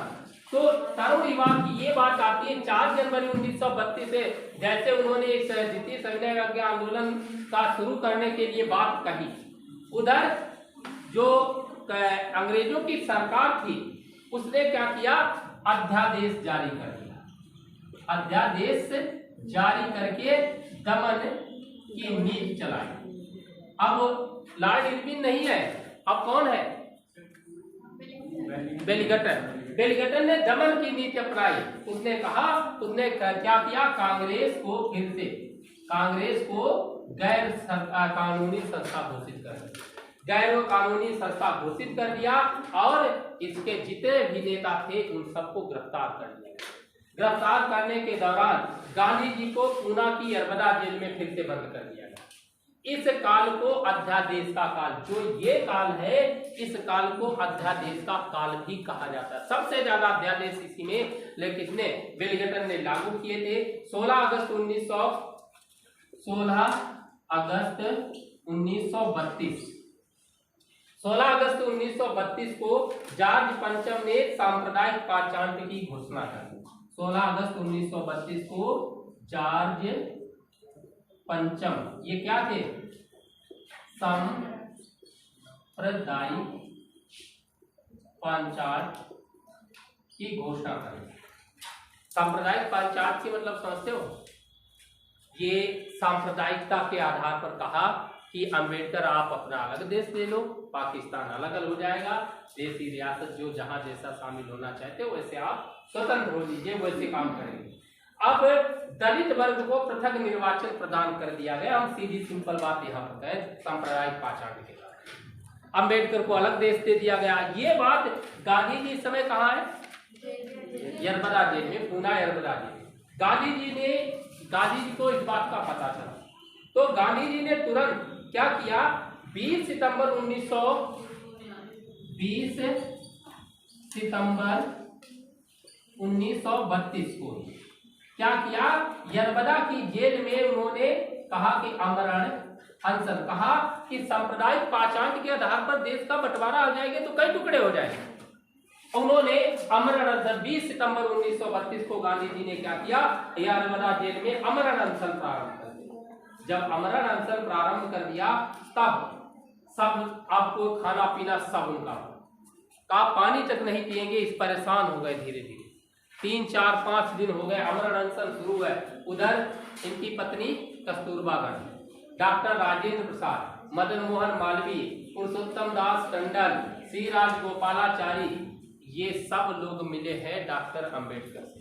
तो तरुण युवा की ये बात आती है 4 जनवरी 1932 से, जैसे उन्होंने एक द्वितीय सविनय अवज्ञा आंदोलन का शुरू करने के लिए बात कही, उधर जो अंग्रेजों की सरकार थी उसने क्या किया, अध्यादेश जारी कर दिया। अध्यादेश जारी करके दमन की नीति चलाई। अब लॉर्ड इरविन नहीं है, अब कौन है, बेलिगटन ने दमन की नीति अपनाई। उसने कहा, उसने क्या किया, कांग्रेस को गैर कानूनी संस्था घोषित कर दिया, गैर कानूनी संस्था घोषित कर दिया और इसके जितने भी नेता थे उन सबको गिरफ्तार कर दिया। गिरफ्तार करने के दौरान गांधी जी को पूना की यरबदा जेल में फिर से बंद कर दिया गया। इस काल को अध्यादेश का काल, जो ये काल है इस काल को अध्यादेश का काल भी कहा जाता है। सबसे ज्यादा अध्यादेश इसी में किसने, वेलिंगटन ने लागू किए थे। 16 अगस्त 1932 16 अगस्त 1932 को जॉर्ज पंचम ने सांप्रदायिक पाचांट की घोषणा कर दी। 16 अगस्त 1932 को जॉर्ज पंचम, ये क्या थे, सांप्रदायिक पंचायत की घोषणा कर दी। सांप्रदायिक पंचायत की मतलब समझते हो, ये सांप्रदायिकता के आधार पर कहा कि अंबेडकर आप अपना अलग देश ले लो, पाकिस्तान अलग अलग हो जाएगा, देशी रियासत जो जहां जैसा शामिल होना चाहते हो वैसे आप स्वतंत्र हो लीजिए, वैसे काम करेंगे। अब दलित वर्ग को पृथक निर्वाचन प्रदान कर दिया गया। हम सीधी सिंपल बात यहाँ पर कहें, सांप्रदायिक पाचांट के कारण अंबेडकर को अलग देश दे दिया गया। ये बात गांधी जी इस समय कहाँ है, यरबदा जेल में, पूना यरबदा जेल। गांधी जी को इस बात का पता चला तो गांधी जी ने तुरंत क्या किया, 20 सितंबर 1932 को क्या किया, यरबदा की जेल में उन्होंने कहा कि आमरण अनशन, कहा कि सांप्रदायिक पाचांट के आधार पर देश का बंटवारा हो जाएगा तो कई टुकड़े हो जाएंगे। उन्होंने आमरण अनशन 20 सितंबर 1932 को गांधी जी ने क्या किया, यरबदा जेल में आमरण अनशन प्रारंभ कर दिया। जब आमरण अनशन प्रारंभ कर दिया तब सब आपको खाना पीना सब उनका, आप पानी तक नहीं पिएंगे, इस परेशान हो गए। धीरे धीरे 3, 4, 5 दिन हो गए, आमरण अनशन शुरू है। उधर इनकी पत्नी कस्तूरबा गांधी, डॉक्टर राजेंद्र प्रसाद, मदन मोहन मालवीय, पुरुषोत्तम दास टंडन, सी राजगोपालाचारी, ये सब लोग मिले हैं डॉक्टर अंबेडकर से।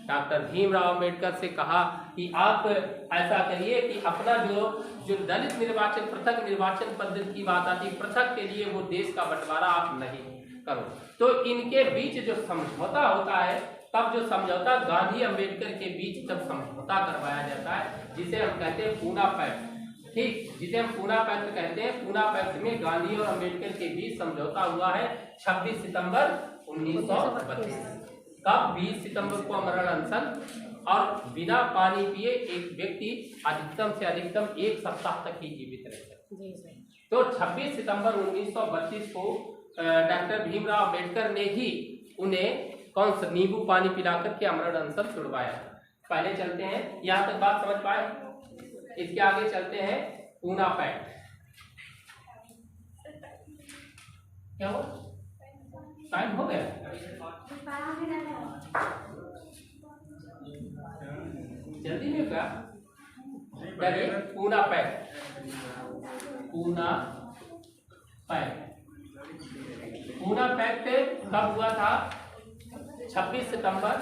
डॉक्टर भीमराव अंबेडकर से कहा कि आप ऐसा करिए कि अपना जो दलित निर्वाचन, पृथक निर्वाचन पद्धति की बात आती, पृथक के लिए वो देश का बंटवारा आप नहीं करो। तो इनके बीच जो समझौता होता है, तब जो समझौता गांधी अंबेडकर के बीच जब समझौता करवाया जाता है, जिसे हम कहते हैं पूना पैक्ट, ठीक, जिसे हम पूना पैक्ट कहते हैं। पूना पैक्ट में गांधी और अंबेडकर के बीच समझौता हुआ है 26 सितंबर 1932। कब, 20 सितंबर को आमरण अनशन, और बिना पानी पिए एक व्यक्ति अधिकतम से अधिकतम 1 सप्ताह तक ही जीवित रह सकता। तो 26 सितंबर 1932 को डॉक्टर भीमराव अंबेडकर ने ही उन्हें कौन सा नींबू पानी पिलाकर के आमरण अनशन छुड़वाया। पहले चलते हैं, यहाँ तक बात समझ पाए, इसके आगे चलते हैं पूना पैक्ट। क्या हुआ, टाइम हो गया, जल्दी में क्या, Poona pact, Poona pact. Poona pact कब हुआ था, 26 सितंबर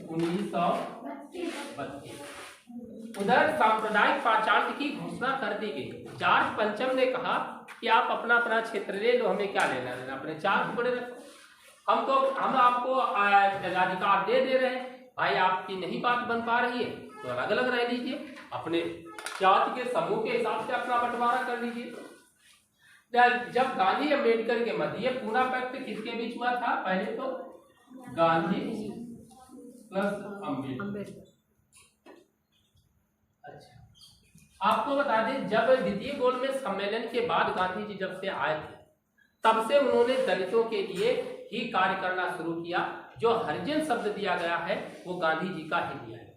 1932। उधर सांप्रदायिक पाचांट की घोषणा कर दी गई। जॉर्ज पंचम ने कहा कि आप अपना अपना क्षेत्र ले लो, हमें क्या लेना देना, अपने 4 टुकड़े रखो, हम आपको अधिकार दे रहे हैं, भाई आपकी नहीं बात बन पा रही है तो अलग अलग रह लीजिए, अपने जाति के समूह के हिसाब से अपना बंटवारा कर लीजिए। जब गांधी अंबेडकर के मध्य पूना पैक्ट किसके बीच हुआ था, पहले तो गांधी प्लस अंबेडकर। अच्छा, आपको बता दें, जब द्वितीय गोलमेज सम्मेलन के बाद गांधी जी जब से आए थे, तब से उन्होंने दलितों के लिए ही कार्य करना शुरू किया। जो हरिजन शब्द दिया गया है वो गांधी जी का ही दिया है,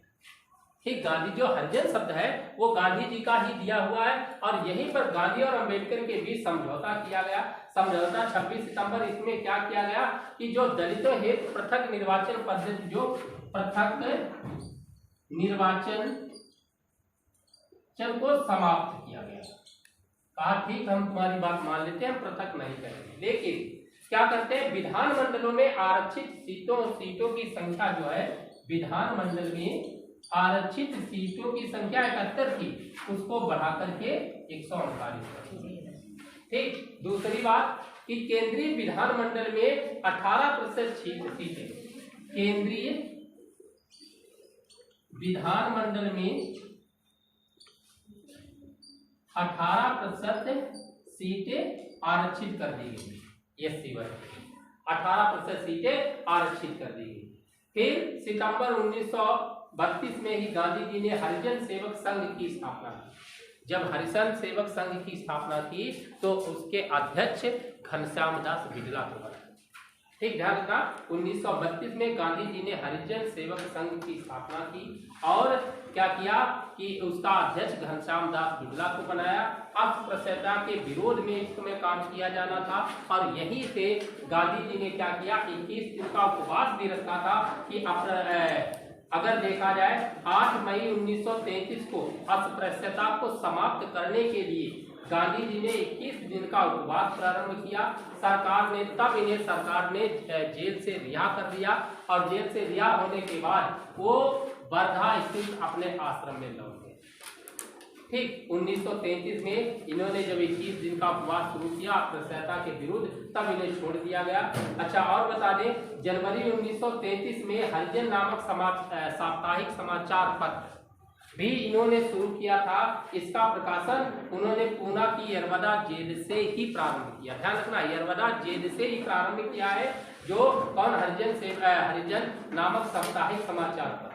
ठीक, गांधी जो हरिजन शब्द है वो गांधी जी का ही दिया हुआ है। और यहीं पर गांधी और अंबेडकर के बीच समझौता किया गया। समझौता 26 सितंबर, इसमें क्या किया गया कि जो दलितों हेतु पृथक निर्वाचन पद्धति, जो पृथक निर्वाचन को समाप्त किया गया। कहा ठीक, हम तुम्हारी बात मान लेते हैं, पृथक नहीं करेंगे, लेकिन क्या करते हैं, विधानमंडलों में आरक्षित सीटों की संख्या जो है, विधानमंडल में आरक्षित सीटों की संख्या 71 थी, उसको बढ़ा करके 139। ठीक, दूसरी बात कि केंद्रीय विधानमंडल में 18% सीटें केंद्रीय विधानमंडल में 18% सीटें आरक्षित कर दी गई। एससी वर्ग 18% सीटें आरक्षित कर दी गई। फिर सितंबर 1932 में ही गांधी जी ने हरिजन सेवक संघ की स्थापना की। जब हरिजन सेवक संघ की स्थापना की तो उसके अध्यक्ष घनश्याम दास बिड़ला को बनाया। ठीक ध्यान रखना, 1932 में गांधी जी ने हरिजन सेवक संघ की स्थापना की और क्या किया कि उसका अध्यक्ष घनश्याम दास बिड़ला को बनाया। अस्पृश्यता के विरोध में इस समय काम किया जाना था और यहीं से गांधी जी ने क्या किया, 21 दिन का उपवास भी रखा था कि अगर देखा जाए 8 मई 1933 को अस्पृश्यता को समाप्त करने के लिए गांधी जी ने 21 दिन का उपवास प्रारंभ किया। सरकार ने जेल से रिहा कर दिया और जेल से रिहा होने के बाद वो वर्धा स्थित अपने आश्रम में लौट गए। ठीक 1933 में इन्होंने जब 21 दिन का उपवास शुरू किया अस्पृश्यता के विरुद्ध, तब इन्हें छोड़ दिया गया। अच्छा और बता दें, जनवरी 1933 में हरिजन नामक साप्ताहिक समाचार पत्र भी इन्होंने शुरू किया था। इसका प्रकाशन उन्होंने पूना की यरवदा जेल से ही प्रारंभ किया। ध्यान रखना, यरवदा जेल से ही प्रारंभ किया है। जो कौन, हरिजन नामक साप्ताहिक समाचार पत्र।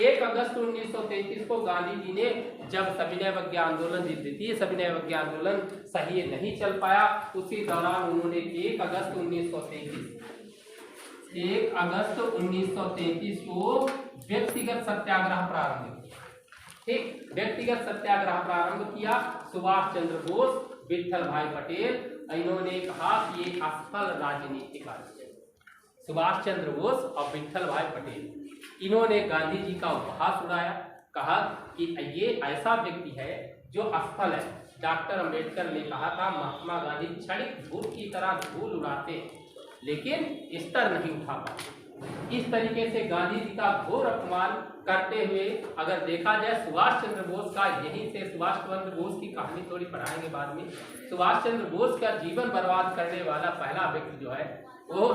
1 अगस्त 1933 को गांधी जी ने जब सविनय अवज्ञा आंदोलन, द्वितीय सविनय अवज्ञा आंदोलन सही नहीं चल पाया, उसी दौरान उन्होंने 1 अगस्त 1933 को व्यक्तिगत सत्याग्रह प्रारंभ किया। ठीक, व्यक्तिगत सत्याग्रह प्रारंभ किया। सुभाष चंद्र बोस, विट्ठल भाई पटेल, इन्होंने कहा कि ये असफल राजनीतिक कार्य। सुभाष चंद्र बोस और विट्ठल भाई पटेल इन्होंने गांधी जी का उपहास उड़ाया, कहा कि ये ऐसा व्यक्ति है जो असफल है। डॉक्टर अंबेडकर ने कहा था महात्मा गांधी क्षणिक धूल की तरह धूल उड़ाते लेकिन स्तर नहीं उठा पाते। इस तरीके से गांधी जी का घोर अपमान करते हुए अगर देखा जाए सुभाष चंद्र बोस का, यहीं से सुभाष चंद्र बोस की कहानी थोड़ी पढ़ाएंगे बाद में। सुभाष चंद्र बोस का जीवन बर्बाद करने वाला पहला व्यक्ति जो है वो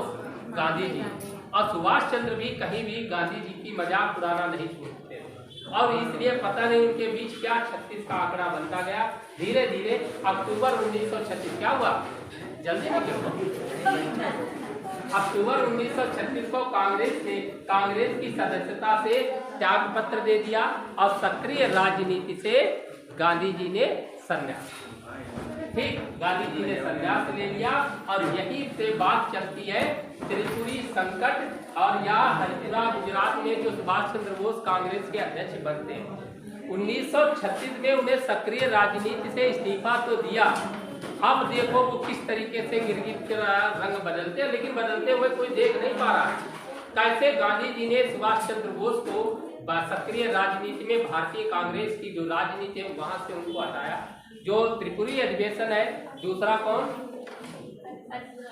गांधी जी, और सुभाष चंद्र भी कहीं भी गांधी जी की मजाक उड़ाना नहीं छोड़ते और इसलिए पता नहीं उनके बीच क्या 36 का आंकड़ा बनता गया। धीरे धीरे अक्टूबर 1936 क्या हुआ, जल्दी में क्या हुआ, अक्टूबर 1936 को कांग्रेस की सदस्यता से त्याग पत्र दे दिया और सक्रिय राजनीति से गांधी जी ने संन्यास, ठीक, गांधी जी ने संन्यास ले लिया। और यही से बात चलती है त्रिपुरी संकट और या हरिपुरा गुजरात में जो सुभाष चंद्र बोस कांग्रेस के अध्यक्ष बनते हैं। 1936 में उन्हें सक्रिय राजनीति से इस्तीफा तो दिया। अब देखो वो किस तरीके से गिरगिट के रंग बदलते हैं, लेकिन बदलते हुए कोई देख नहीं पा रहा है। कैसे गांधी जी ने सुभाष चंद्र बोस को सक्रिय राजनीति में भारतीय कांग्रेस की जो राजनीति है वहां से उनको हटाया। जो त्रिपुरी अधिवेशन है, दूसरा कौन,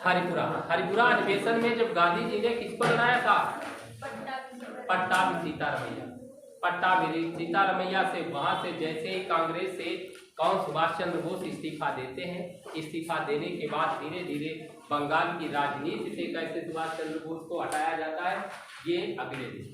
हरिपुरा अधिवेशन में जब गांधी जी ने किसको बनाया था, पट्टाभी सीतारमैया से, वहां से जैसे ही कांग्रेस से कौन, सुभाष चंद्र बोस इस्तीफा देते हैं। इस्तीफा देने के बाद धीरे धीरे बंगाल की राजनीति से कैसे सुभाष चंद्र बोस को हटाया जाता है, ये अगले दिन।